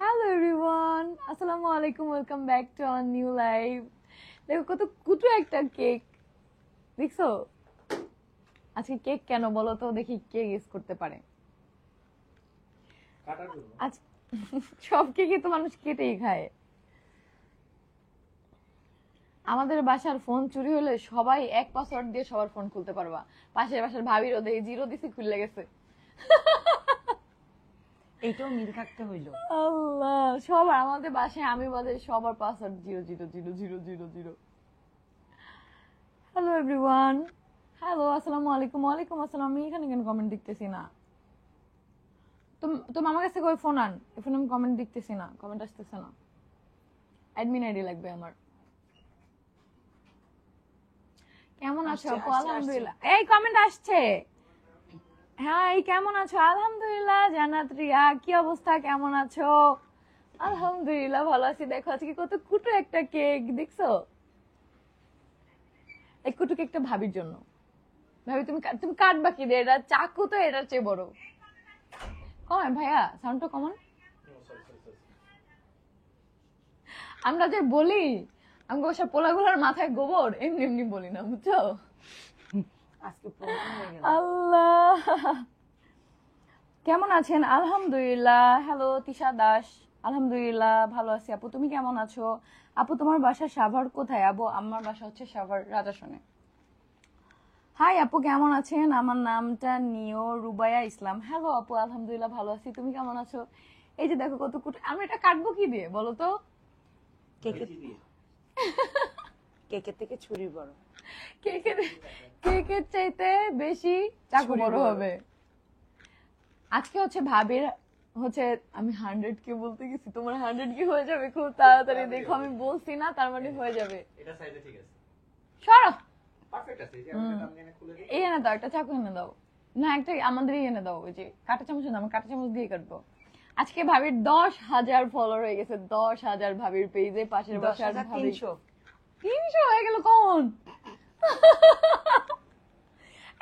Hello everyone, আসসালামু আলাইকুম, welcome back to our new live. দেখো কত কুটু একটা কেক, দেখছো? আজকে কেক কেন বলো তো, দেখি কে গেস করতে পারে। আজ সব কেকই তো মানুষ কেটেই খায়। আমাদের বাসার ফোন চুরি হলে সবাই এক পাসওয়ার্ড দিয়ে সবার ফোন খুলতে পারবা। পাশের বাসার ভাবিরও দেখি জিরো দিছি, খুলে গেছে। এইটাও মিল থাকতে হইলো। আল্লাহ, সবার আমাদের বাসায় আমি বাদে সবার পাসওয়ার্ড 0000000। হ্যালো এভরিওয়ান, হ্যালো, আসসালামু আলাইকুম। ওয়ালাইকুম আসসালাম। আমি এখানে কেন কমেন্ট দেখতেছি না? তো আমার কাছে কই ফোন আন, এখন আমি কমেন্ট দেখতেছি না, কমেন্ট আসতেছে না। অ্যাডমিন আইডি লাগবে আমার। কেমন আছো আপু? আলহামদুলিল্লাহ। এই কমেন্ট আসছে। হ্যাঁ, এই কেমন আছো? আলহামদুলিল্লাহ। জান্নাত রিয়া, কি অবস্থা, কেমন আছো? আলহামদুলিল্লাহ ভালো আছি। দেখো আজকে কত কুটু একটা কেক, দেখছো? এই কুটু কেকটা ভাবির জন্য। ভাবি তুমি তুমি কাটবা কি দিয়ে? এটা চাকু তো এটার চেয়ে বড়। কমান ভাইয়া, সাউন্ডটা কমান। আমরা যে বলি আমাকে ওসব পোলাগুলার মাথায় গোবর, এমনি এমনি বলি না, বুঝছো? আজকে প্রমাণ হয়ে গেল। আল্লাহ, কেমন আছেন? আলহামদুলিল্লাহ। হ্যালো তিশা দাস, আলহামদুলিল্লাহ ভালো আছি। আপু তুমি কেমন আছো? আপু তোমার বাসা সাভার কোথায়? আপু আমার বাসা হচ্ছে সাভার রাজাসনে। হাই আপু, কেমন আছেন? আমার নামটা নিও রুবায়া ইসলাম। হ্যালো আপু, আলহামদুলিল্লাহ ভালো আছি। তুমি কেমন আছো? এই যে দেখো কত কুট। আমি এটা কাটবো কি দিয়ে বলো তো? কেকের থেকে ছুরি বড়। কেকের কেকের চাইতে বেশি চাকু বড় হবে। আজকে হচ্ছে ভাবির হচ্ছে, আমি 100 কে বলতে গেছি, তোমার 100 কি হয়ে যাবে খুব তাড়াতাড়ি। দেখো আমি বলছি না, তার মানে হয়ে যাবে। এটা সাইজে ঠিক আছে, সরো। পারফেক্ট আছে। এই যে আমি এটা এনে খুলে দিই। এই এনে দাও, একটা চাকু এনে দাও। না, একটা আমাদেরই এনে দাও। ওই যে কাঁটা চামচ দাও, আমি কাঁটা চামচ দিয়ে কাটবো। আজকে ভাবির 10,000 ফলোয়ার হয়ে গেছে। 10,000 ভাবির পেজে। পাশের বাসার ভাবি 300 হয়ে গেল। কোন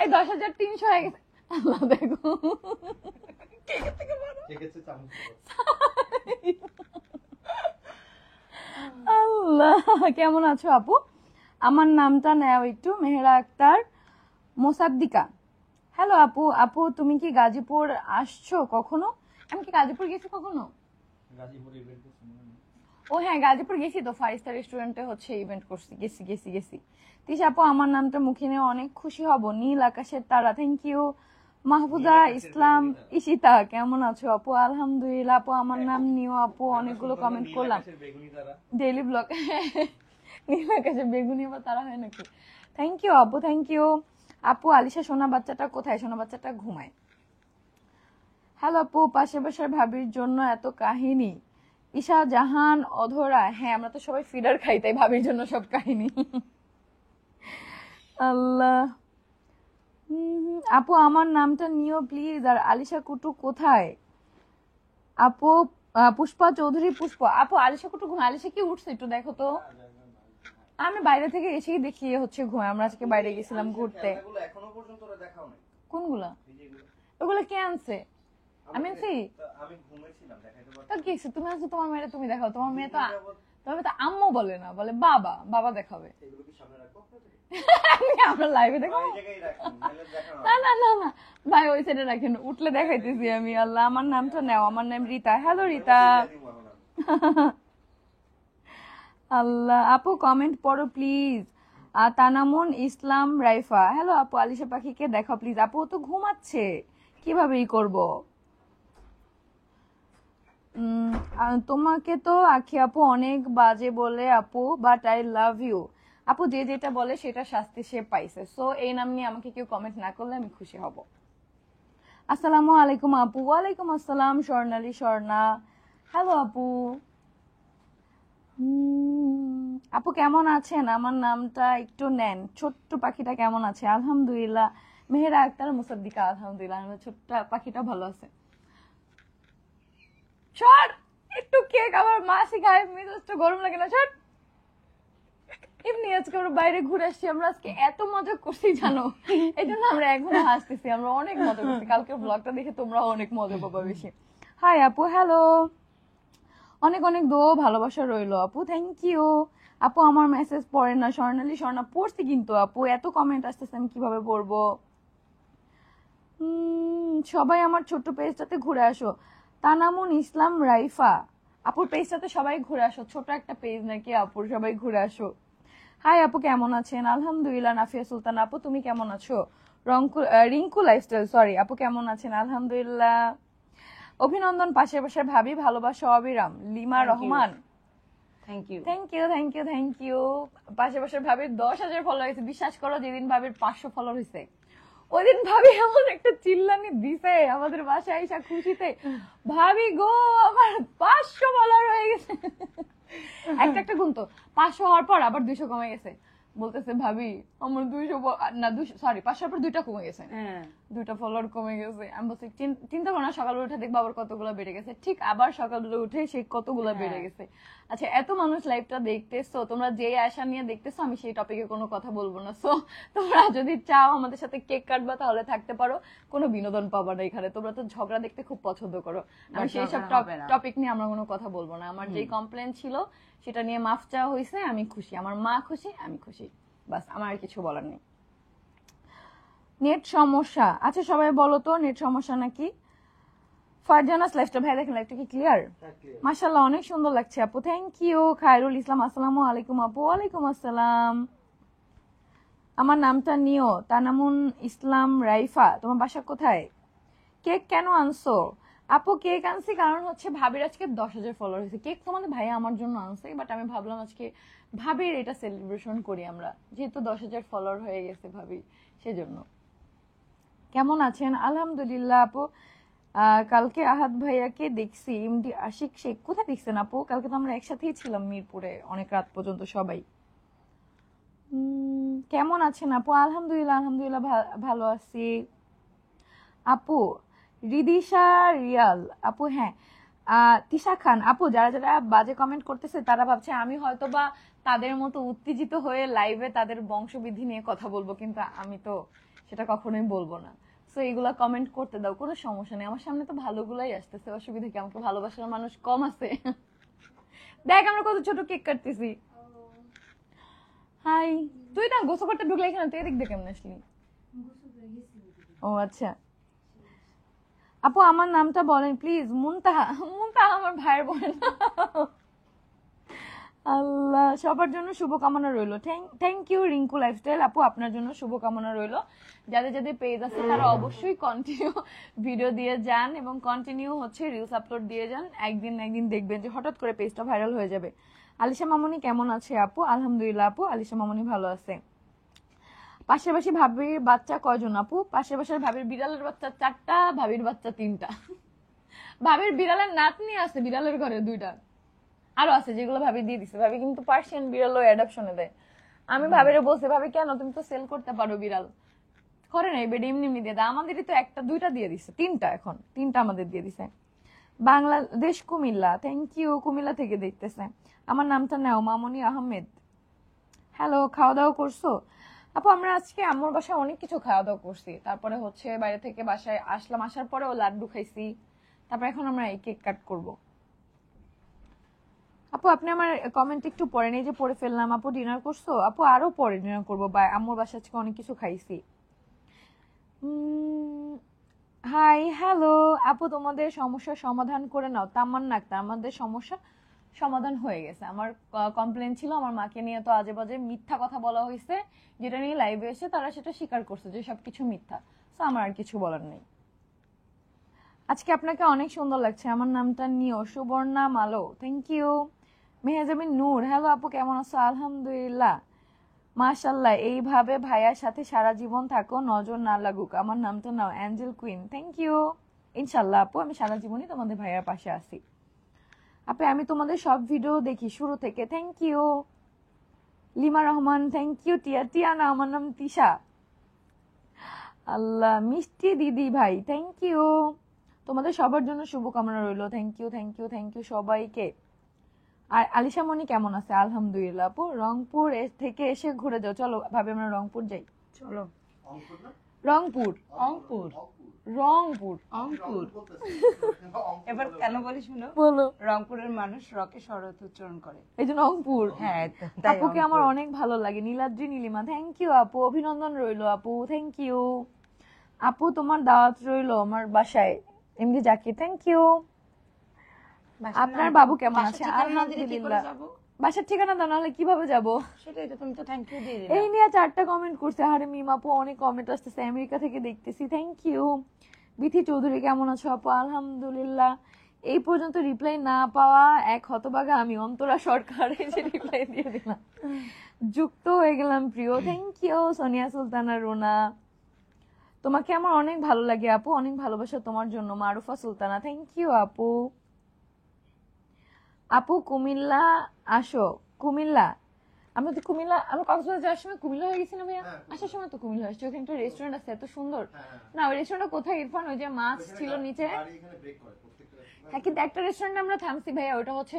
এই 10,300 হয়ে গেছে? আল্লাহ, দেখো কেকের থেকে বড়। ঠিক আছে, চামচ আল্লাহ, কেমন আছো আপু? আমার নামটা নেও একটু, মেহেরা আক্তার মোসাদ্দিকা। হ্যালো আপু, আপু তুমি কি গাজীপুর আসছো কখনো? আমি কি গাজীপুর গেছি কখনো? গাজীপুর ইভেন্ট করছি মনে হয়। ও হ্যাঁ, গাজীপুর গেছি তো, 5 স্টার রেস্টুরেন্টে হচ্ছে ইভেন্ট করছি। গেছি। তিশা আপু, আমার নামটা মুখে নিয়ে অনেক খুশি হব। নীল আকাশের তারা, থ্যাংক ইউ। মাহফুজা ইসলাম ইশিতা, কেমন আছো আপু? আলহামদুলিল্লাহ আপু, আমার নাম নিও আপু। অনেকগুলো কমেন্ট করলাম। বেগুনি তারা। Daily blog. নীল আকাশে বেগুনি আবার তারা হয় নাকি? থ্যাংক ইউ আপু, থ্যাংক ইউ। আপু আলিশা সোনা বাচ্চাটা কোথায়? সোনা বাচ্চাটা ঘুমায়। হ্যালো আপু, পাশের বাসার ভাবির জন্য এত কাহিনী। ঈশা জাহান অধরা, হ্যাঁ আমরা তো সবাই ফিডার খাই, তাই ভাবির জন্য সব কাহিনী। আল্লাহ। আপু আমার নামটা নিও প্লিজ। আর আলিশা কুটু কোথায়? আপু পুষ্পা চৌধুরী পুষ্প। আপু আলিশা কুটু ঘুমায়। আলিশা কি উঠছে একটু দেখো তো। আমি বাইরে থেকে এসেই দেখি হচ্ছে ঘুমায়। আমরা আজকে বাইরে গেছিলাম ঘুরতে। এগুলো এখনো পর্যন্ত ওরা দেখাও নাই। কোনগুলা? এই যে এগুলো। ওগুলো কে আনছে? আমি আনছি? আমি ঘুমাইছিলাম, দেখাইতে তো পারছি। কি হয়েছে? তুমি আনছো, তোমার মেয়েটা তুমি দেখাও। তোমার মেয়ে তো আম্মু বলে না, বলে বাবা। বাবা দেখাবে। এগুলো কি সামনে রাখবো আপনাদের? আমরা লাইভে দেখাবো। এই জায়গায় রাখুন, নাহলে দেখানো না না না না ভাই, ওই সাইডে রাখেন, উঠলে দেখাইতেছি আমি। আল্লাহ, আমার নামটা নেও। আমার নাম রিতা। হ্যালো রিতা। আল্লাহ, আপু কমেন্ট পড়ো প্লিজ। তানামুন ইসলাম রাইফা, হ্যালো আপু, আলিশা পাখিকে দেখো প্লিজ। আপু তো ঘুমাচ্ছে, কিভাবে করব? তোমাকে তো আখি আপু অনেক বাজে বলে আপু, বাট আই লাভ ইউ। আপু যে যেটা বলে সেটা শাস্তি সে পাইছে, সো এই নাম নিয়ে আমাকে কেউ কমেন্ট না করলে আমি খুশি হব। আসসালামু আলাইকুম আপু। ওয়ালাইকুম আসসালাম স্বর্ণালী স্বর্ণা। হ্যালো আপু। আপু কেমন আছেন? আমার নামটা একটু নেন। ছোট্ট পাখিটা কেমন আছে? আলহামদুলিল্লাহ। মেহেরা আক্তার মুসাদ্দিকা, আলহামদুলিল্লাহ। আমার ছোট্ট পাখিটা ভালো আছে। শট, একটু কেক আবার মাসি খায়, মেজাজটা গরম লাগে না? শট। এমনি আজকে আমরা বাইরে ঘুরে আসছি, আমরা আজকে এত মজা করছি জানো, এই জন্য আমরা এখন হাসতেছি। আমরা অনেক মজা করছি। কালকে ব্লগটা দেখে তোমরা অনেক মজা পাবা বেশি। হাই আপু, হ্যালো। অনেক অনেক দোয়া ভালোবাসা রইলো আপু, থ্যাংক ইউ। আপু আমার মেসেজ পড়েন না, স্বর্ণা পড়ছি কিন্তু আপু, এত কমেন্ট আসতেছে আমি কিভাবে পড়বো। সবাই আমার ছোট্ট পেজটাতে ঘুরে আসো, তানামুন ইসলাম রাইফা আপুর পেজটাতে সবাই ঘুরে আসো, ছোট একটা পেজ নাকি আপুর, সবাই ঘুরে আসো। হাই আপু কেমন আছেন? আলহামদুলিল্লাহ। নাফিয়া সুলতান আপু তুমি কেমন আছো? রিঙ্কু লাইফস্টাইল সরি আপু কেমন আছেন? আলহামদুলিল্লাহ। অভিনন্দন পাশের পাশের ভাবি, ভালোবাসা অবিরাম। Lima Thank you. Rahman thank you. Thank you thank you thank you. পাশের পাশের ভাবির 10,000 ফলোয়ার হয়েছে, বিশ্বাস করো যেদিন ভাবির 500 ফলোয়ার হয়েছে ওই দিন ভাবি এমন একটা চিল্লানি দিছে আমাদের বাসায় আইসা খুশিতে, ভাবি গো আমার 500 ফলোয়ার হয়ে গেছে। একটা একটা গুনতো, 500 হওয়ার পর আবার 200 কমে গেছে, বলতেছে ভাবি আমার 200 না 200 সরি 500 পর 2টা কমে গেছে, হ্যাঁ 2টা ফলোয়ার কমে গেছে। আমি বলছি চিন্তা করো না, সকালে উঠে দেখবো আবার কতগুলো বেড়ে গেছে, ঠিক আবার সকালে উঠে সেই কতগুলো বেড়ে গেছে। আচ্ছা এত মানুষ লাইভটা দেখতেছো, তোমরা যে আশা নিয়ে দেখতেছো আমি সেই টপিকে কোনো কথা বলবো না। সো তোমরা যদি চাও আমাদের সাথে কেক কাটবা তাহলে থাকতে পারো, কোনো বিনোদন পাবা না এখানে। তোমরা তো ঝগড়া দেখতে খুব পছন্দ করো, আমি সেই সব ঝগড়া হবে না। টপিক নিয়ে আমরা কোনো কথা বলবো না। আমার যে কমপ্লেন ছিল সেটা নিয়ে মাফ চাওয়া হয়েছে, আমি খুশি, আমার মা খুশি, আমি খুশি, বাস আমার আর কিছু বলার নেই। নেট সমস্যা, আচ্ছা সবাই বলো তো নেট সমস্যা নাকি? ফারজানাস লাইফটা ভাই দেখেন লাইফটা কি ক্লিয়ার? মাশাআল্লাহ অনেক সুন্দর লাগছে আপু, থ্যাংক ইউ। খায়রুল ইসলাম আসসালামু আলাইকুম আপু। ওয়ালাইকুম আসসালাম। আমার নামটা নিও, তানামুন ইসলাম রাইফা। তোমার বাসা কোথায়? কেক কেন আনছো? আপু কেক আনছি কারণ হচ্ছে ভাবির আজকে 10,000 ফলোয়ার হয়েছে। কেক তোমাদের ভাইয়া আমার জন্য আনছে, বাট আমি ভাবলাম আজকে ভাবির এটা সেলিব্রেশন করি আমরা, যেহেতু 10,000 ফলোয়ার হয়ে গেছে ভাবি, সেজন্য। কেমন আছেন? আলহামদুলিল্লাহ আপু। কালকে আহাদ ভাইয়াকে দেখছি, এমডি আশিক শেখ। কোথায় দেখছেন আপু? কালকে তো আমরা একসাথেই ছিলাম মিরপুরে অনেক রাত পর্যন্ত সবাই। কেমন আছেন আপু? আলহামদুলিল্লাহ আলহামদুলিল্লাহ ভালো আছি আপু। রিদিশা রিয়াল আপু, হ্যাঁ তিশা খান আপু। যারা যারা বাজে কমেন্ট করতেছে তারা ভাবছে আমি হয়তো বা তাদের মতো উত্তেজিত হয়ে লাইভে তাদের বংশবৃদ্ধি নিয়ে কথা বলবো, কিন্তু আমি তো সেটা কখনোই বলবো না। সো এগুলা কমেন্ট করতে দাও, কোনো সমস্যা নেই, আমার সামনে তো ভালোগুলাই আসতেছে, অসুবিধা কি? আমাকে ভালোবাসার মানুষ কম আছে? দেখ আমরা কত ছোট কেক কাটতেছি। হাই, তুই না গোসল করতে ঢুকলে এখানে, তুই এদিক দিয়ে কেমন আসলি? ও আচ্ছা আপু আমার নামটা বলেন প্লিজ। মুনতাহা, মুনতাহা আমার ভাইয়ের বোন। আল্লাহ, সবার জন্য শুভকামনা রইলো। থ্যাংক ইউ রিঙ্কু লাইফস্টাইল আপু, আপনার জন্য শুভকামনা রইলো। যাদের যাদের পেজ আছে তারা অবশ্যই কন্টিনিউ ভিডিও দিয়ে যান এবং কন্টিনিউ হচ্ছে রিলস আপলোড দিয়ে যান। একদিন না একদিন দেখবেন যে হঠাৎ করে পেজটা ভাইরাল হয়ে যাবে। আলিশা মামনি কেমন আছে আপু? আলহামদুলিল্লাহ আপু, আলিশা মামনি ভালো আছে। পাশাপাশি ভাবির বাচ্চা কয়জন আপু? পাশাপাশি ভাবির বিড়ালের বাচ্চা 4টা, ভাবির বাচ্চা 3টা। ভাবির বিড়ালের নাতনি আছে বিড়ালের ঘরে 2টা, আরো আছে যেগুলো ভাবি দিয়ে দিছে। ভাবি কিন্তু পার্সিয়ান বিড়ালও অ্যাডপশনে দেয়। আমি ভাবিরে বলছি ভাবি কেন, তুমি তো সেল করতে পারো বিড়াল, করে নাই বেড এমনি এমনি দিয়ে দেয়। আমাদেরই তো 1টা 2টা দিয়ে দিছে, 3টা, এখন 3টা আমাদের দিয়ে দিছে। বাংলাদেশ কুমিল্লা, থ্যাংক ইউ, কুমিল্লা থেকে দেখতেছে। আমার নামটা নাও, মামনি আহমেদ। হ্যালো, খাওয়া দাওয়া করছো আপু? আমরা আজকে আম্মুর বাসায় অনেক কিছু খাওয়া দাওয়া করছি, তারপরে হচ্ছে বাইরে থেকে বাসায় আসলাম, আসার পরে ও লাড্ডু খাইছি, তারপর এখন আমরা এই কেক কাট করব। আপু আপনি আমার কমেন্ট একটু পড়েন, এই যে পড়ে ফেললাম। আপু ডিনার করছো? আপু আরো পরে ডিনার করবো, বা আম্মুর বাসায় আজকে অনেক কিছু খাইছি। হাই হ্যালো আপু, তোমাদের সমস্যার সমাধান করে নাও। তামান্না আক্তার, আমাদের সমস্যা সমাধান হয়ে গেছে। আমার কমপ্লেন ছিল আমার মাকে নিয়ে তো আজে বাজে মিথ্যা কথা বলা হয়েছে, যেটা নিয়ে লাইভে এসে তারা সেটা স্বীকার করছে যে সবকিছু মিথ্যা। তো আমার আর কিছু বলার নেই। আজকে আপনাকে অনেক সুন্দর লাগছে। আমার নামটা নিও, Suborna Malo, thank you. Mehejabin Noor, hello আপু কেমন আছো? আলহামদুলিল্লাহ মাশাল্লাহ, এইভাবে ভাইয়ার সাথে সারা জীবন থাকো, নজর না লাগুক। আমার নামটা নাও, অ্যাঞ্জেল কুইন, থ্যাংক ইউ। ইনশাল্লাহ আপু, আমি সারা জীবনই তোমাদের ভাইয়ার পাশে আছি। আপু আমি তোমাদের সব ভিডিও দেখি শুরু থেকে, thank you. Lima Rahman, thank you. Tia না, আমার নাম তিশা। আল্লাহ, মিষ্টি দিদি ভাই, থ্যাংক ইউ। তোমাদের সবার জন্য শুভকামনা রইলো, thank you thank you thank you সবাইকে। আর আলিশা মনি কেমন আছে? আলহামদুলিল্লাহ আপু। রংপুর থেকে এসে ঘুরে যাও, চলো ভাবে আমরা রংপুর যাই। চলো। অঙ্কুর না? রংপুর। অঙ্কুর। অঙ্কুর। রংপুর। অঙ্কুর বলতেছি এবার কেন বলি শুনো, বলো। রংপুরের মানুষ রকে শরৎ উচ্চারণ করে। এই জন্য রংপুর। হ্যাঁ তাই আপুকে আমার রংপুর। অনেক ভালো লাগে। নীলাদ্রি নীলিমা, থ্যাংক ইউ আপু, অভিনন্দন রইলো আপু, থ্যাংক ইউ আপু, তোমার দাওয়াত রইলো আমার বাসায়। MD Zakir, thank you. বাসার আপনার নাম- বাবু কেমন বাসার আছে? ঠিকানা না দিলে কি করে আলহামদুলিল্লাহ। যাবো? বাসার ঠিকানা দাও, নাহলে কিভাবে যাবো? সেটাই তো, তুমি তো থ্যাংক ইউ দিয়ে দিলে। এই নিয়ে 4টা কমেন্ট করছে। আরে মিমাপু অনেক কমেন্ট আসতেছে, আমেরিকা থেকে দেখতেছি, থ্যাংক ইউ। বিথি চৌধুরী, কেমন আছো আপু? আলহামদুলিল্লাহ। এই পর্যন্ত রিপ্লাই না পাওয়া এক হতভাগা আমি, অন্তরা সরকার, এই যে রিপ্লাই দিয়ে দিলাম, যুক্ত হয়ে গেলাম প্রিয়, থ্যাংক ইউ। সোনিয়া সুলতানা রুনা, তোমাকে আমার অনেক ভালো লাগে আপু, অনেক ভালোবাসা তোমার জন্য। মারুফা সুলতানা, থ্যাংক ইউ আপু। আপু কুমিল্লা আসো। কুমিল্লা, আমরা তো কুমিল্লা, আমরা কক্সবাজার যাওয়ার সময় কুমিল্লা হয়ে গেছি না ভাইয়া? আসার সময় তো কুমিল্লা আসছি, ওখানে একটা রেস্টুরেন্ট আছে এত সুন্দর। না ওই রেস্টুরেন্টটা কোথায় ইরফান? ওই যে মাছ ছিল নিচে। গাড়ি এখানে ব্রেক করে প্রত্যেকটা। হ্যাঁ, কিন্তু একটা রেস্টুরেন্টে আমরা থামছি ভাইয়া, ওটা হচ্ছে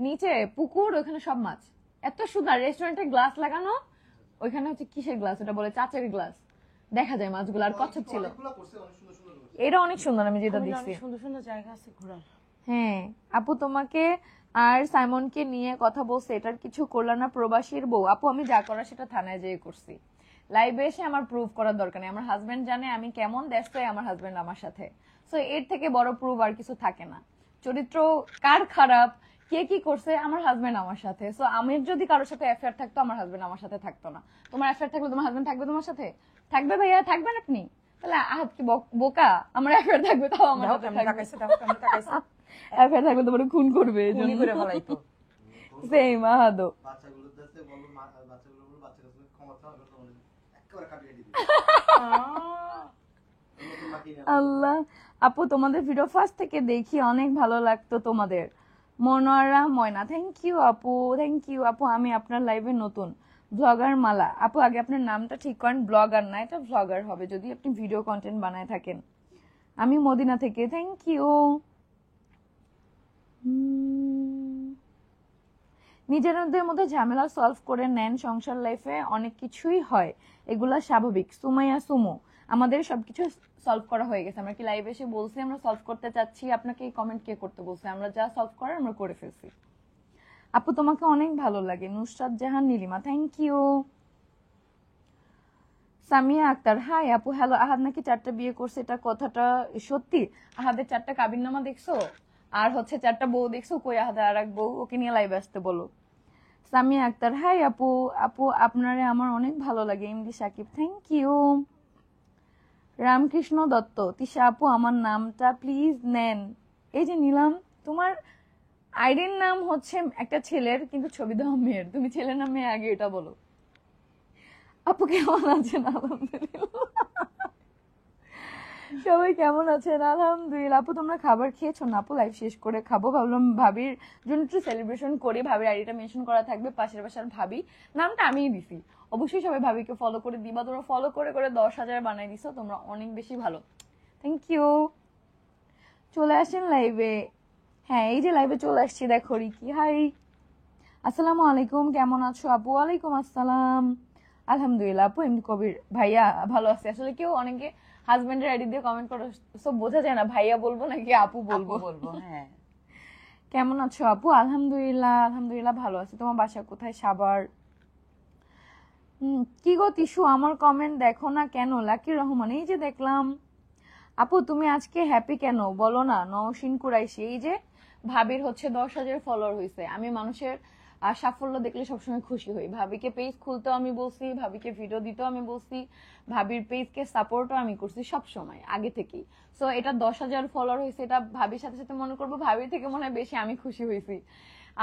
নিচে পুকুর, ওখানে সব মাছ, এত সুন্দর। রেস্টুরেন্টে গ্লাস লাগানো, ওইখানে হচ্ছে কিসের গ্লাস ওটা বলে, চাচের গ্লাস, দেখা যায় মাছগুলো, আর কচ্ছপ ছিল। অনেকগুলো করছে, অনেক সুন্দর সুন্দর করছে। এটা অনেক সুন্দর, আমি যেটা কুমিল্লায় দেখছি। অনেক সুন্দর সুন্দর জায়গা আছে ঘোরার। হ্যাঁ আপু, তোমাকে আর সাইমনকে নিয়ে কথা বলছে, এটার কিছু করলা না? প্রবাসীর বউ। আপু আমি যা করা সেটা থানায় যেয়ে করছি, লাইভে এসে আমার প্রুফ করার দরকার নেই। আমার হাজবেন্ড জানে আমি কেমন, দ্যাটস ওয়াই আমার হাজবেন্ড আমার সাথে। সো এর থেকে বড় প্রুফ আর কিছু থাকে না। চরিত্র কার খারাপ, কে কি করছে, আমার হাজবেন্ড আমার সাথে। সো আমি যদি কারোর সাথে অ্যাফেয়ার থাকতো, আমার হাজবেন্ড আমার সাথে থাকতো না। তোমার অ্যাফেয়ার থাকলে তোমার হাজবেন্ড থাকবে তোমার সাথে? থাকবে ভাইয়া, থাকবেন আপনি? তাহলে আহাত কি বোকা? আমার অ্যাফেয়ার থাকবে তাও আমার দাও সাথে কেমন থাকবে। তাকাইছে, দাও কেমন তাকাইছে। অ্যাফেয়ার থাকলে তোমার খুন করবে, এই গুলি জন্য। করে ফেলাইতো। সেম আহাদো। বাচ্চাগুলো দেখতে বলবো, বাচ্চাগুলো বলবো বাচ্চা কাছে ক্ষমা চাও, এবার তোমাদের একেবারে কাটিয়ে দিবে। নতুন মাটি নিয়ে আল্লাহ। আপু তোমাদের ভিডিও ফার্স্ট থেকে দেখি, অনেক ভালো লাগতো তোমাদের। মনোয়ারা ময়না, থ্যাংক ইউ আপু, থ্যাংক ইউ আপু। আমি আপনার লাইভে নতুন। ব্লগার মালা, আপু আগে আপনার নামটা ঠিক করেন, ব্লগার না, এটা ব্লগার হবে যদি আপনি ভিডিও কন্টেন্ট বানায় থাকেন। আমি মদিনা থেকে, থ্যাংক ইউ। নিজেদের মধ্যে ঝামেলা সলভ করে নেন, সংসার লাইফে অনেক কিছুই হয়, এগুলা স্বাভাবিক। সুমাইয়া সুমু, আমাদের সবকিছু সলভ করা হয়ে গেছে। আমরা কি লাইভ এসে বলছি আমরা সলভ করতে চাচ্ছি? আপনাকে এই কমেন্ট কে করতে বলছে? আমরা যা সলভ করার আমরা করে ফেলছি। আপু তোমাকে অনেক ভালো লাগে। Nusrat Jahan Nilima, thank you. Samia Akter, hi আপু, হ্যালো। আহাদ নাকি 4টা বিয়ে করছে, এটা কথাটা সত্যি? আহাদের 4টা কাবিননামা দেখছো? আর হচ্ছে 4টা বউ দেখছো? কই আহাদের আর এক বউ, ওকে নিয়ে লাইভ আসতে বলো। সামিয়া আক্তার, হাই আপু, আপু আপনারে আমার অনেক ভালো লাগে। MD Sakib, thank you. Ramkrishna Dutta, Tisha আপু আমার নামটা প্লিজ নেন। এই যে নিলাম। তোমার আইডির নাম হচ্ছে একটা ছেলের, কিন্তু ছবি দেওয়া মেয়ের। তুমি ছেলের নাম মেয়ে, আগে এটা বলো। আপু কেমন আছেন? আলহামদুলিল্লাহ। সবাই কেমন আছেন? আলহামদুলিল্লাহ। আপু তোমরা খাবার খেয়েছো না? আপু লাইভ শেষ করে খাবো, ভাবলাম ভাবির জন্য একটু সেলিব্রেশন করি। ভাবির আইডিটা মেনশন করা থাকবে, পাশের বাসার ভাবি, নামটা আমিই দিছি। অবশ্যই সবাই ভাবিকে ফলো করে দিবা। তোমরা ফলো করে করে 10,000 বানাই দিছো, তোমরা অনেক বেশি ভালো, থ্যাংক ইউ। চলে আসেন লাইভে। হ্যাঁ এই যে লাইভে চলে আসছি, দেখো রিকি, হাই, আসসালামু আলাইকুম, কেমন আছো আপু? ওয়ালাইকুম আসসালাম, আলহামদুলিল্লাহ। আপু এমনি কবির, ভাইয়া ভালো আছে। আসলে কেউ অনেকে হাজবেন্ডের আইডি দিয়ে কমেন্ট করে, সব বোঝা যায় না ভাইয়া বলবো নাকি আপু বলবো। বলবো হ্যাঁ। কেমন আছো আপু? আলহামদুলিল্লাহ, আলহামদুলিল্লাহ ভালো আছি। তোমার বাসা কোথায়? সাভার। কি গো তিশু, আমার কমেন্ট দেখো না কেন? লাকি রহমান, এই যে দেখলাম। আপু তুমি আজকে হ্যাপি কেন বলো না? নওশিন কুরাইশি, এই যে ভাবির হচ্ছে 10,000 ফলোয়ার হয়েছে। আমি মানুষের সাফল্য দেখলে সবসময় খুশি হই। ভাবিকে পেজ খুলতেও আমি বলছি, ভাবিকে ভিডিও দিতেও আমি বলছি, ভাবির পেজকে সাপোর্টও আমি করছি সব সময় আগে থেকেই। সো এটা 10,000 ফলোয়ার হয়েছে, এটা ভাবির সাথে সাথে মনে করবো ভাবির থেকে মনে হয় বেশি আমি খুশি হয়েছি।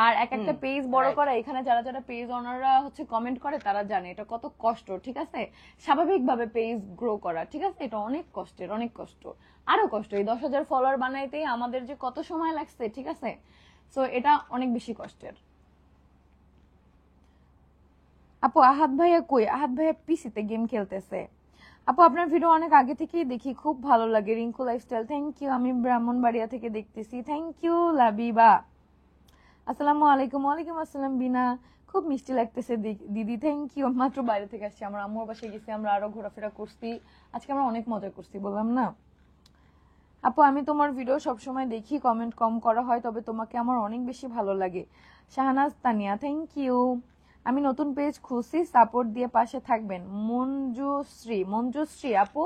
আর এক একটা পেজ বড় করা, এখানে যারা যারা পেজ ওনাররা হচ্ছে কমেন্ট করে তারা জানে এটা কত কষ্ট, ঠিক আছে? স্বাভাবিকভাবে পেজ গ্রো করা, ঠিক আছে? এটা অনেক কষ্টের, অনেক কষ্ট, আরো কষ্ট। এই 10,000 ফলোয়ার বানাইতেই আমাদের যে কত সময় লাগছে, ঠিক আছে? সো এটা অনেক বেশি কষ্টের। আপু আহাদ ভাইয়া কই? আহাদ ভাইয়া পিসিতে গেম খেলতেছে। আপু আপনার ভিডিও অনেক আগে থেকেই দেখি, খুব ভালো লাগে। Rinku lifestyle, thank you. আমি ব্রাহ্মণবাড়িয়া থেকে দেখতেছি, থ্যাংক ইউ লাবিবা। আসসালামু আলাইকুম। ওয়ালাইকুম আসসালাম বিনা, খুব মিষ্টি লাগতেছে দিদি, থ্যাংক ইউ। মাত্র বাইরে থেকে আসছি, আমার আম্মুর বাসায় গেছি, আমরা আরো ঘোরাফেরা করছি, আজকে আমরা অনেক মজা করছি, বললাম না? আপু আমি তোমার ভিডিও সবসময় দেখি, কমেন্ট কম করা হয়, তবে তোমাকে আমার অনেক বেশি ভালো লাগে। Shahnaz Tania, thank you. আমি নতুন পেজ খুঁজছি, সাপোর্ট দিয়ে পাশে থাকবেন। মঞ্জুশ্রী আপু,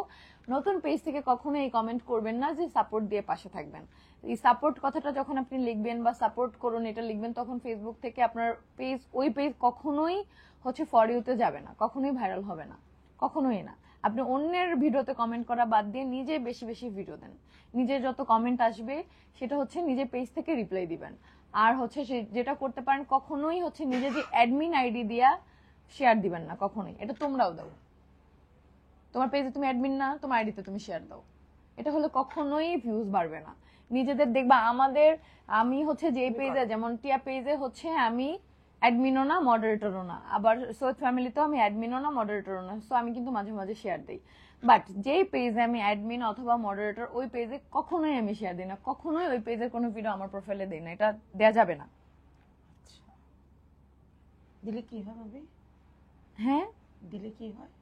নতুন পেজ থেকে কখনো এই কমেন্ট করবেন না যে সাপোর্ট দিয়ে পাশে থাকবেন। এই সাপোর্ট কথাটা যখন আপনি লিখবেন বা সাপোর্ট করুন এটা লিখবেন, তখন ফেসবুক থেকে আপনার পেজ, ওই পেজ কখনোই হচ্ছে ফর ইউতে যাবে না, কখনোই ভাইরাল হবে না, কখনোই না। আপনি অন্যের ভিডিওতে কমেন্ট করা বাদ দিয়ে নিজে বেশি বেশি ভিডিও দেন, নিজের যত কমেন্ট আসবে সেটা হচ্ছে নিজের পেজ থেকে রিপ্লাই দিবেন। আর হচ্ছে যেটা করতে পারেন, কখনোই হচ্ছে নিজে যে অ্যাডমিন আইডি দিয়া শেয়ার দিবেন না, কখনোই। এটা তোমরাও দাও, তোমার পেজে তুমি অ্যাডমিন না, তোমার আইডিতে তুমি শেয়ার দাও। এটা হলে কখনোই ভিউজ বাড়বে না। নিজেদের দেখবা আমি হচ্ছে যে পেজে, যেমন টিয়া পেজে হচ্ছে আমি অ্যাডমিনও না মডারেটরও না, আবার সৈয়দ ফ্যামিলিতেও আমি অ্যাডমিনও না মডারেটরও না, সো আমি কিন্তু মাঝে মাঝে শেয়ার দিই। বাট যেই পেজে আমি অ্যাডমিন অথবা মডারেটর, ওই পেজে কখনোই আমি শেয়ার দিই না, কখনোই ওই পেজের কোনো ভিডিও আমার প্রোফাইলে দিই না, এটা দেয়া যাবে না। দিলে কি হয় ভাবি? হ্যাঁ, দিলে কি হয়?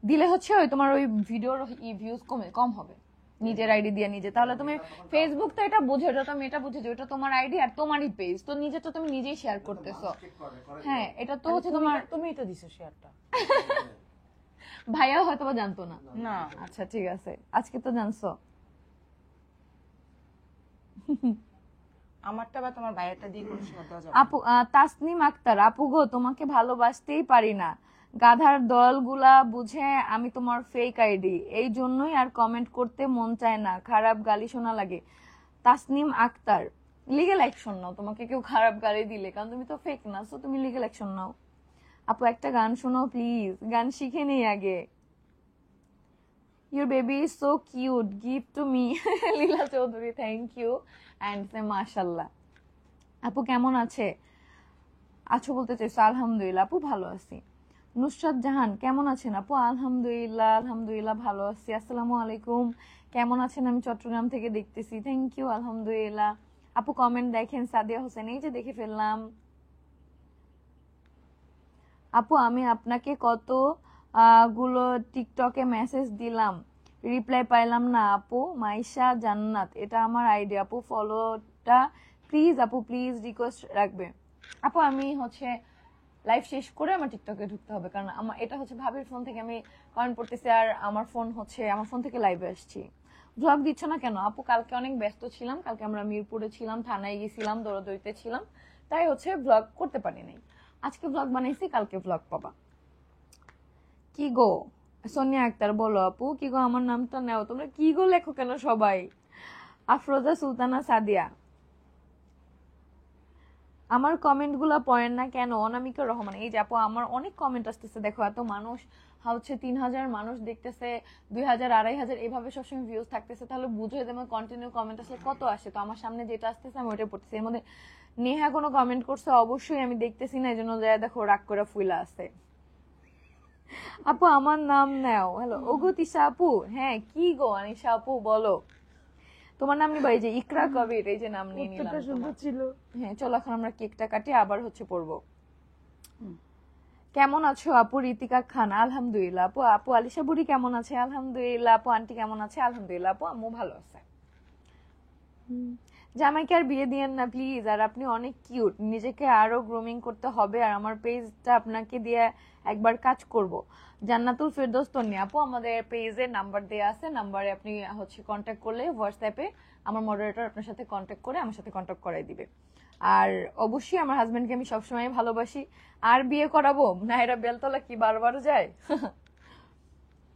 দিলে হচ্ছে ওই তোমার ওই ভিডিওর ভিউজ কম হবে নিজের আইডি দিয়ে নিজে। তাহলে তুমি ফেসবুক তো এটা বুঝে, ওটা তো আমি এটা বুঝে যে ওটা তোমার আইডি আর তোমারই পেজ, তো নিজে তো তুমি নিজেই শেয়ার করতেছো। হ্যাঁ, এটা তো হচ্ছে তোমার, তুমিই তো দিছো শেয়ারটা। ভাইয়া হয়তো বা জানতো না। না, আচ্ছা ঠিক আছে, আজকে তো জানছো। আমারটা বা তোমার ভাইয়েরটা দিয়ে কোনো শেয়ার দেওয়া যাবে? আপু তাসনিম আক্তার আপু গো, তোমাকে ভালোবাসতেই পারি না, গাধার দলগুলা বুঝে আমি তোমার ফেক আইডি, এই জন্যই আর কমেন্ট করতে মন চায় না, খারাপ গালি শোনা লাগে। তাসনিম আক্তার, লিগ্যাল অ্যাকশন নাও, তোমাকে কেউ খারাপ গালি দিলে, কারণ তুমি তো ফেক না, সো তুমি লিগ্যাল অ্যাকশন নাও। আপু একটা গান শোনাও প্লিজ, গান শিখে নেই আগে। Your baby is so cute, give to me. Lila Chowdhury, thank you and say মাশাল্লাহ। আপু কেমন আছো বলতে চাইছো? আলহামদুলিল্লাহ আপু ভালো আছি। নুসরাত জাহান, কেমন আছেন আপু? আলহামদুলিল্লাহ, আলহামদুলিল্লাহ ভালো আছি। আসসালামু আলাইকুম, কেমন আছেন? আমি চট্টগ্রাম থেকে দেখতেছি, থ্যাংক ইউ, আলহামদুলিল্লাহ। আপু কমেন্ট দেখেন, সাদিয়া হোসেন, এই যে দেখে ফেললাম। আপু আমি আপনাকে কত গুলো টিকটকে মেসেজ দিলাম, রিপ্লাই পাইলাম না আপু। মাইশা জান্নাত, এটা আমার আইডি আপু, ফলোটা প্লিজ আপু, প্লিজ রিকোয়েস্ট রাখবে। আপু আমি হচ্ছে লাইভ শেষ করে আমার টিকটকে ঢুকতে হবে, কারণ আমার এটা হচ্ছে ভাবির ফোন থেকে আমি কমেন্ট করতেছি, আর আমার ফোন থেকে লাইভে আসছি। ভ্লগ দিচ্ছ না কেন আপু? কালকে অনেক ব্যস্ত ছিলাম, কালকে আমরা মিরপুরে ছিলাম, থানায় গেছিলাম, দৌড়াদৌড়িতে ছিলাম, তাই হচ্ছে ভ্লগ করতে পারি নাই। আজকে ভ্লগ বানাইছি, কালকে ভ্লগ পাবা। কি গো সোনিয়া আক্তার, বলো আপু কি গো, আমার নামটা নেও, তোমরা কি গো লেখো কেন সবাই? আফরোজা সুলতানা সাদিয়া, আমার কমেন্ট গুলা পড়েন না কেন? অনামিকা রহমান, এই যে আপু আমার অনেক কমেন্ট আসতেছে, দেখো এত মানুষ হচ্ছে, 3000 মানুষ দেখতেছে, 2000 2500 এইভাবে সবসময় ভিউজ থাকতেছে, তাহলে বুঝে যেমন কন্টিনিউ কমেন্ট আসলে কত আসে। তো আমার সামনে যেটা আসতেছে আমি ওইটা পড়তেছি, এর মধ্যে নেহা কোনো কমেন্ট করছে অবশ্যই আমি দেখতেছি না, এই জন্য যায় দেখো রাগ করে ফুইলা আছে। আপু আমার নাম নেও। হ্যালো ওগো তিশা আপু, হ্যাঁ কি গো আনিশা আপু বলো, তোমার নাম নিবা? এই যে ইকরা কবির, এই যে নাম নিয়ে নিলাম তোমার। ছিল। হ্যাঁ চলো এখন আমরা কেকটা কাটি, আবার হচ্ছে পড়বো। কেমন আছো আপু? ঋতিকা খান, আলহামদুলিল্লাহ আপু। আপু আলিশা বুড়ি কেমন আছে? আলহামদুলিল্লাহ আপু। আন্টি কেমন আছে? আলহামদুলিল্লাহ আপু, আম্মু ভালো আছে। জামাইকে আর বিয়ে দিয়েন না প্লিজ, আর আপনি অনেক কিউট, নিজেকে আরো গ্রুমিং করতে হবে, আর আমার পেজটা আপনাকে দিয়ে একবার কাজ করব। জান্নাতুল ফেরদৌস তন্নি আপু, আমাদের পেজে নাম্বার দেয়া আছে, নাম্বারে আপনি হচ্ছে কন্ট্যাক্ট করলে হোয়াটসঅ্যাপে আমার মডারেটর আপনার সাথে কন্ট্যাক্ট করে আমার সাথে কন্ট্যাক্ট করাই দিবে। আর অবশ্যই আমার হাজবেন্ডকে আমি সবসময় ভালোবাসি, আর বিয়ে করাবো না, এরা বেলতলা কি বারবার যায়।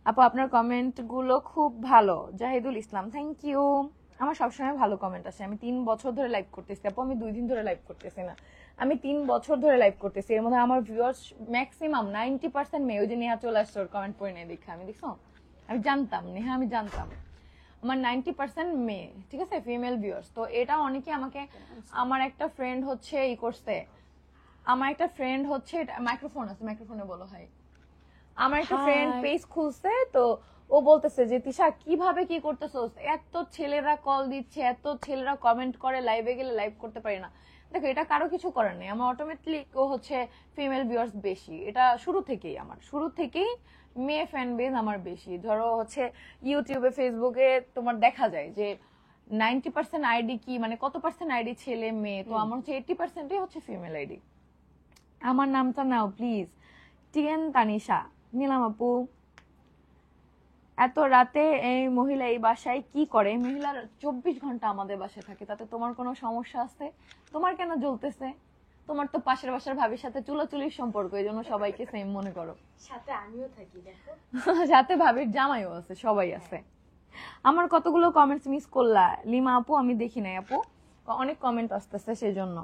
আপু আপনার কমেন্ট গুলো খুব ভালো। জাহিদুল ইসলাম, থ্যাংক ইউ। আমার সবসময় ভালো কমেন্ট আসে। আমি 3 বছর ধরে লাইভ করতেছি আপু, আমি 2 দিন ধরে লাইভ করতেছি না, আমি 3 বছর ধরে লাইভ করতেছি। এর মধ্যে আমার ভিউয়ার্স ম্যাক্সিমাম 90% মেয়ে। ওই যে নেহা চলে আসছে, ওর কমেন্ট পড়ে নেই দেখা, আমি দেখছো, আমি জানতাম নেহা, আমি জানতাম আমার 90% মেয়ে, ঠিক আছে, ফিমেল ভিউয়ার্স। তো এটা অনেকে আমাকে, আমার একটা ফ্রেন্ড হচ্ছে ই করছে, আমার একটা ফ্রেন্ড হচ্ছে, মাইক্রোফোন আছে, মাইক্রোফোনে বলো হয়, আমার একটা ফ্রেন্ড পেজ খুলছে, তো ও বলতেছে যে তিশা কিভাবে কি করতেছস, এত ছেলেরা কল দিচ্ছে, এত ছেলেরা কমেন্ট করে, লাইভে গেলে লাইভ করতে পারি না। দেখো এটা কারো কিছু করার নেই, আমার অটোমেটিকলি ও হচ্ছে ফিমেল ভিউয়ার্স বেশি, এটা শুরু থেকেই মেয়ে ফ্যান বেজ আমার বেশি। ধরো হচ্ছে ইউটিউবে ফেসবুকে তোমার দেখা যায় যে 90% আইডি কি মানে কত পার্সেন্ট আইডি ছেলে মেয়ে, তো আমার হচ্ছে 80%ই হচ্ছে ফিমেল আইডি। আমার নামটা নাও প্লিজ, টিএন তানিশা। নিলাম আপু। এত রাতে এই মহিলা এই বাসায় কি করে? মহিলার 24 ঘন্টা আমাদের বাসায় থাকে, তাতে তোমার কোনো সমস্যা আছে? তোমার কেন জ্বলতেছে? তোমার তো পাশের বাসার ভাবির সাথে চুলাচুলির সম্পর্ক, এই জন্য সবাইকে সেম মনে করো। সাথে আমিও থাকি দেখো। সাথে ভাবির জামাইও আছে, সবাই আছে। আমার কতগুলো কমেন্টস মিস করলা লিমা আপু, আমি দেখি নাই আপু, অনেক কমেন্ট আসতেছে সেই জন্য।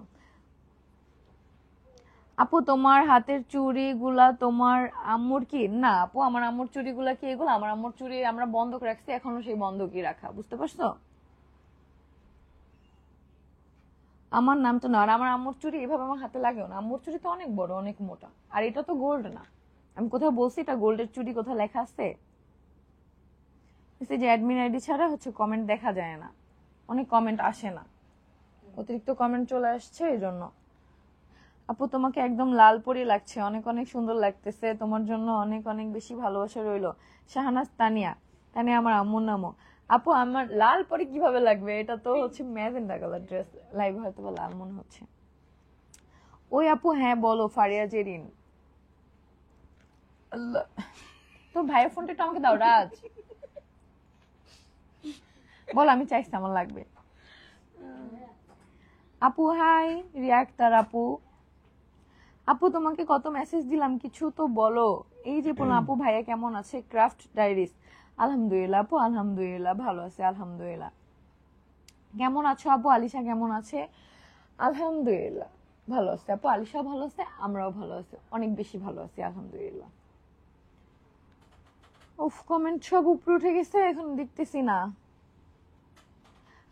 আপু তোমার হাতের চুড়ি গুলা তোমার আম্মুর কি? না আপু, আমার আম্মুর চুড়ি গুলা কি এগুলো? আমার আম্মুর চুড়ি আমরা বন্ধক রাখছি, এখনো সেই বন্ধকই রাখা, বুঝতে পারছো? আমার নাম তো না, আর আমার আম্মুর চুড়ি এভাবে আমার হাতে লাগেও না, আম্মুর চুড়ি তো অনেক বড় অনেক মোটা, আর এটা তো গোল্ড না। আমি কোথাও বলছি এটা গোল্ডের চুড়ি? কোথাও লেখা আছে? যে অ্যাডমিন আইডি ছাড়া হচ্ছে কমেন্ট দেখা যায় না, অনেক কমেন্ট আসে না, অতিরিক্ত কমেন্ট চলে আসছে এই জন্য। আপু তোমাকে একদম লাল পরি লাগছে, অনেক অনেক সুন্দর লাগতেছে, তোমার জন্য অনেক অনেক বেশি ভালোবাসা রইলো। শাহানাজ তানিয়া। তানিয়া আমার আম্মুর নামও। আপু আমার লাল পরি কিভাবে লাগবে? এটা তো হচ্ছে ম্যাজেন্ডা কালার ড্রেস, লাইভ হয়তো বা লাল মনে হচ্ছে। ওই আপু হ্যাঁ বলো। ফারিয়া জেরিন। আল্লাহ, তোর ভাইয়ের ফোনটা একটু আমাকে দাও রাজ। বল, আমি চাইছি আমার লাগবে। আপু হাই রিয়াক্টার আপু। আপু তোমাকে কত মেসেজ দিলাম, কিছু তো বলো। এই যে বললাম আপু ভাইয়া কেমন আছে? Craft diaries. আলহামদুলিল্লাহ আপু, আলহামদুলিল্লাহ ভালো আছে, আলহামদুলিল্লাহ। কেমন আছো আপু? আলিশা কেমন আছে? আলহামদুলিল্লাহ ভালো আছে আপু, আলিশা ভালো আছে, আমরাও ভালো আছি, অনেক বেশি ভালো আছি আলহামদুলিল্লাহ। উফ, কমেন্ট সব উপরে উঠে গেছে, এখন দেখতেছি না।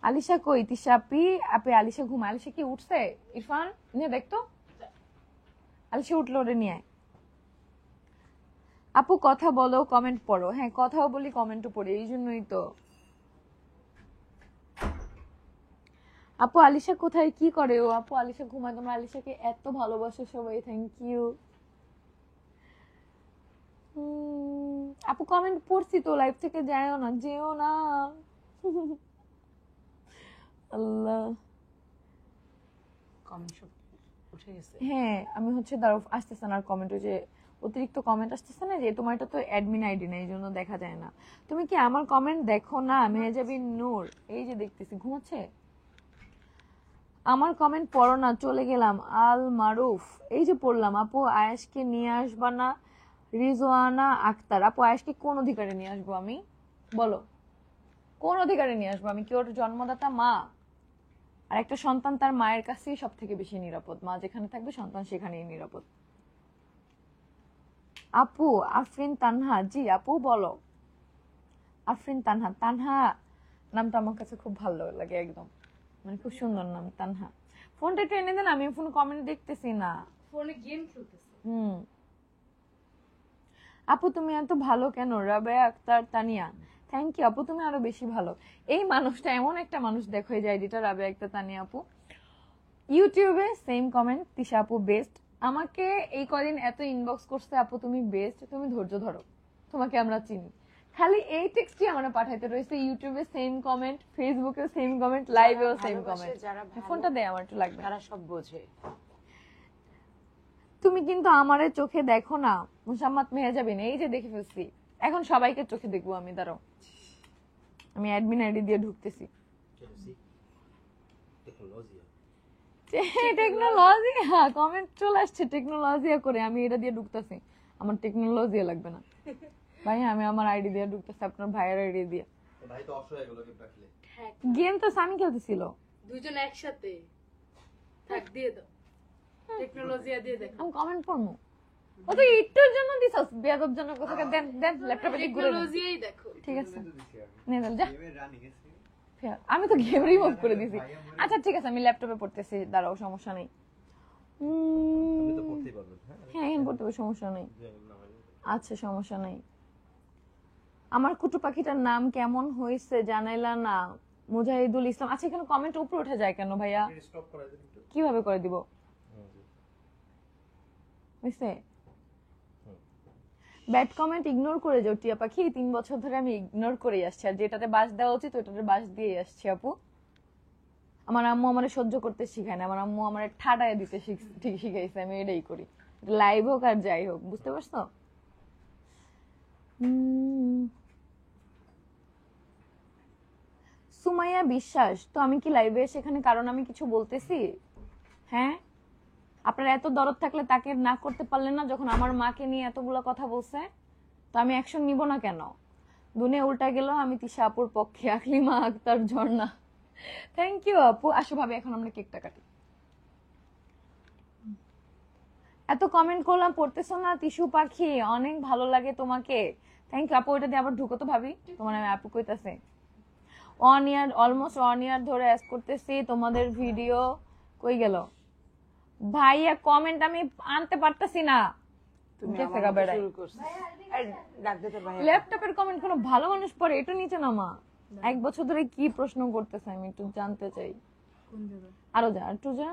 আলিশা কই? তিশা আপি আপি আলিশা ঘুমায়। আলিশা কি উঠছে? ইরফান নিয়ে দেখতো, আলিশা উঠলো, ওরে নিয়ে আয়। আপু কথা বলো, কমেন্ট পড়ো। হ্যাঁ কথাও বলি, কমেন্টও পড়ি, এই জন্যই তো। আপু আলিশা কোথায়, কি করে ও? আপু আলিশা ঘুমায়, তোমরা আলিশাকে এত ভালোবাসো সবাই, থ্যাংক ইউ। আপু কমেন্ট পড়ছি তো, লাইভ থেকে যায়ও না, যেও না। আল্লাহ, কমেন্ট সব উঠে গেছে। হ্যাঁ আমি হচ্ছে দাঁড়াও, আসতেছে না কমেন্ট, ওই যে অতিরিক্ত কমেন্ট আসতেছে না, যে তোমার এটা তো অ্যাডমিন আইডি না, এই জন্য দেখা যায় না। তুমি কি আমার কমেন্ট দেখো না? মেহেজাবিন নূর, এই যে দেখতেছি, ঘুমাচ্ছে। আমার কমেন্ট পড়ো না, চলে গেলাম। আল মারুফ, এই যে পড়লাম। আপু আয়েশকে নিয়ে আসবা না? রিজওয়ানা আক্তার। আপু আয়েশকে কোন অধিকারে নিয়ে আসবো আমি? বলো, কোন অধিকারে নিয়ে আসবো আমি? কি ওর জন্মদাতা মা? আর একটা সন্তান তার মায়ের কাছেই সব থেকে বেশি নিরাপদ, মা যেখানে থাকবে সন্তান সেখানেই নিরাপদ। আপু আফরিন তানহা। জি আপু বলো। আফরিন তানহা, তানহা নামটা আমার কাছে খুব ভালো লাগে, একদম মানে খুব সুন্দর নাম তানহা। ফোনটা একটু এনে দেন, আমি ফোন কমেন্ট দেখতেছি না। ফোনে গেম খেলতেছে। আপু তুমি এত ভালো কেন? রাবেয়া আক্তার তানিয়া। থ্যাংক ইউ আপু, তুমি আরো বেশি ভালো। এই মানুষটা এমন একটা মানুষ, দেখো এই যে আইডিটা রাবেয়া আক্তার তানিয়া আপু, ইউটিউবে সেম কমেন্ট, তিশা আপু বেস্ট। আমাকে এই কদিন এত ইনবক্স করছে, আপু তুমি বেস্ট, তুমি ধৈর্য ধরো, তোমাকে আমরা চিনি। খালি এই টেক্সটই আমরা পাঠাইতে রয়েছে, ইউটিউবে সেম কমেন্ট, ফেসবুকে সেম কমেন্ট, লাইভেও সেম কমেন্ট। যারা ফোনটা দে, আমার একটু লাগবে। তারা সব বোঝে। তুমি কিন্তু আমারে চোখে দেখো না মুসাম্মদ মেহেজাবিন, এই যে দেখে ফেলছি, এখন সবাইকে চোখে দেখবো আমি, দাঁড়াও আমি অ্যাডমিন আইডি দিয়ে ঢুকতেছি। টেকনোলজি, হ্যাঁ কমেন্ট চলে আসছে টেকনোলজিয়া করে, আমি এটা দিয়ে ঢুকতেছি। আমার টেকনোলজিয়া লাগবে না ভাই, আমি আমার আইডি দিয়ে ঢুকতেছি, আপনার ভাইয়ের আইডি দিয়ে। ভাই তো অসহায় এগুলো গেম রাখলে। হ্যাঁ গেম তো সামি খেলতেছিল। দুইজন একসাথে থাক, দিয়ে দাও টেকনোলজি দিয়ে দেখো। আমি কমেন্ট পড়বো, ও তো একটুর জন্য দিছস, বেয়াদব জন্য কোথাকে। দেন দেন ল্যাপটপে দিয়ে ঘুরে দেন। টেকনোলজিই দেখো। ঠিক আছে কিন্তু দিছি আমি। নে যা। গেমের রানিং এসে আমি তো গেম রিমুভ করে দিছি। আচ্ছা ঠিক আছে, আমি ল্যাপটপে পড়তেছি, দাঁড়াও সমস্যা নেই। আপনি তো পড়তেই পারবেন। হ্যাঁ হ্যাঁ এখন পড়তে হবে, সমস্যা নেই। আচ্ছা সমস্যা নেই। আমার কুটু পাখিটার নাম কেমন হয়েছে জানাইলা না, মুজাহিদুল ইসলাম। আচ্ছা, এখানে কমেন্ট উপরে উঠে যায় কেন ভাইয়া? স্টপ করাই দিন একটু। কিভাবে করে দিব? বুঝছে? ব্যাড কমেন্ট ইগনোর করে যাও টিয়া পাখি। 3 বছর ধরে আমি ইগনোর করে আসছি, আর যেটাতে বাস দেওয়া উচিত ওটাতে বাস দিয়ে আসছি আপু। আমার আম্মু আমারে সহ্য করতে শিখায় না, আমার আম্মু আমারে ঠাডায় দিতে ঠিক শিখাইছে। আমি এটাই করি, লাইভ হোক আর যাই হোক, বুঝতে পারছো? সুমাইয়া বিশ্বাস, তো আমি কি লাইভে সেখানে কারণ আমি কিছু বলতেছি? হ্যাঁ, আপনার এত দরদ থাকলে তাকে না করতে পারলেন না যখন আমার মাকে নিয়ে এতগুলো কথা বলছে? তো আমি অ্যাকশন নিব না কেন? দুনিয়া উল্টা গেল, আমি তিশা আপুর পক্ষে। আকলিমা আক্তার ঝর্ণা, থ্যাংক ইউ আপু। আসো ভাবে, এখন আমরা কেকটা কাটি। এত কমেন্ট করলাম, পড়তেছো না? টিস্যু পাখি অনেক ভালো লাগে তোমাকে, থ্যাংক ইউ আপু। ওইটা দিয়ে আবার ঢুকো তো ভাবি, তোমার আমি আপু কইতাছে। অলমোস্ট 1 ইয়ার ধরে অ্যাস করতেছি তোমাদের ভিডিও, কই গেল ভাইয়া? কমেন্ট আমি আনতে পারতেছি না। তুমি গেছে আমার গা মতো বেড়ায়। শুরু করছো। এই, ডাক দে তোর ভাইয়া। ল্যাপটপের কমেন্ট কোনো ভালো মানুষ পড়ে? একটু নিচে নামা। 1 বছর ধরে কি প্রশ্ন করতেছে আমি একটু জানতে চাই। কোন জায়গা? আরো যা, একটু যা,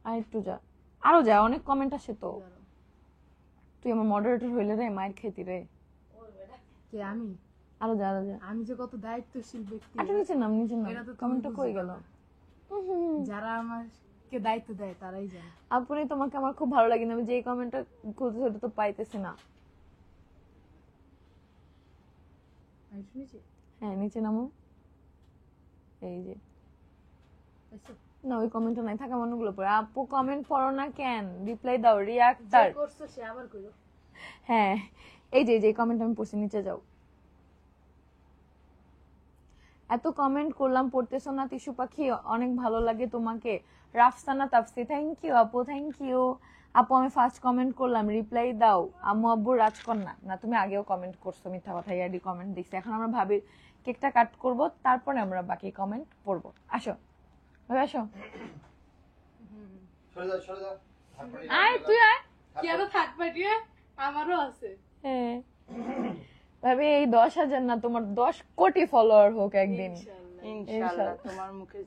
আর একটু যা, আরো যা, অনেক কমেন্ট আসে তো। তুই আমার মডারেটর হইলে রে, মায়ের খেতি রে। কে আমি? আরো যা, আরো যা, আমি যে কত দায়িত্বশীল ব্যক্তি, একটু নিচে নাম, নিচে নাম। এটা তো তুমি কমেন্টটা কই বুঝবা গেল? না। যারা আমাকে দায়িত্ব দেয় তারাই জানে। আপনি, তোমাকে আমার খুব ভালো লাগে, আমি যেই কমেন্টটা খুঁজে ওটা তো পাইতেছি না। আমি শুনেছি। হ্যাঁ, নিচে নামো। এই যে আচ্ছা, না, ওই কমেন্টটা নাই, থাকা মানুষগুলো পড়ে। আপু কমেন্ট পড়ো না কেন? রিপ্লাই দাও, রিয়াক্টার। যে করছো সে আবার কইলো। হ্যাঁ, এই যে কমেন্ট আমি পড়ছি, নিচে যাও। এত কমেন্ট করলাম, পড়তেছো না? টিস্যু পাখি অনেক ভালো লাগে তোমাকে, রাফসানা তাফসি, থ্যাংক ইউ আপু, থ্যাংক ইউ আপু। আমি ফার্স্ট কমেন্ট করলাম, রিপ্লাই দাও। আম্মু আব্বু রাজকন্যা না, তুমি আগেও কমেন্ট করছো, মিথ্যা কথা, ইয়ারই কমেন্ট দেখছি। এখন আমরা ভাবি কেকটা কাট করব, তারপরে আমরা বাকি কমেন্ট পড়বো। আসো ভাবে, আসো। সরে যা, সরে যা। হাত পাড়ি আয়, তুই আয়। কি আরো থাক পাঠিয়ে? আমারও আছে। হ্যাঁ ভাবি, এই 10,000 না, তোমার 10 কোটি ফলোয়ার হোক একদিন। ইনশাআল্লাহ। ইনশাআল্লাহ তোমার মুখে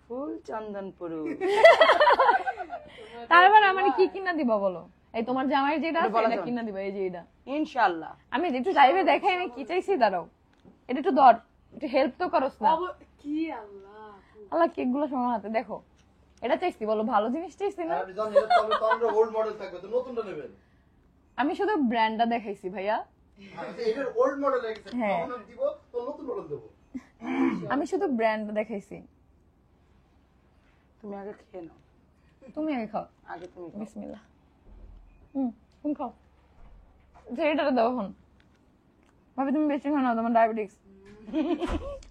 ফুল চন্দন পড়ুক। তারপর আমার কি কিনা দিবা বলো? এই তোমার জামাই যেটা আছে বলা এটা যাবে না। কিনা দিবা, এই যে এটা। ইনশাআল্লাহ। আমি একটু লাইভে দেখাই আমি কি চাইছি, দাঁড়াও, এটা একটু ধর, একটু হেল্প তো করস না। কি আল্লাহ। আল্লাহ, কেক গুলো সময় হাতে দেখো। এটা চাইছি বলো, ভালো জিনিস চাইছি না? আর আপনি জানেন, এটা তো আমরা ওল্ড মডেল থাকবে, তো নতুনটা নেবেন। আমি শুধু ব্র্যান্ডটা দেখাইছি ভাইয়া, এটার ওল্ড মডেল হয়ে গেছে, হ্যাঁ। তখন আমি দিব, তো নতুন মডেল দেবো। আমি শুধু ব্র্যান্ডটা দেখাইছি। তুমি আগে খেয়ে নাও, তুমি আগে খাও, আগে তুমি খাও। বিসমিল্লাহ। তুমি খাও, যে এটা দাও এখন। ভাবি তুমি বেশি খাও না, তোমার ডায়াবেটিস।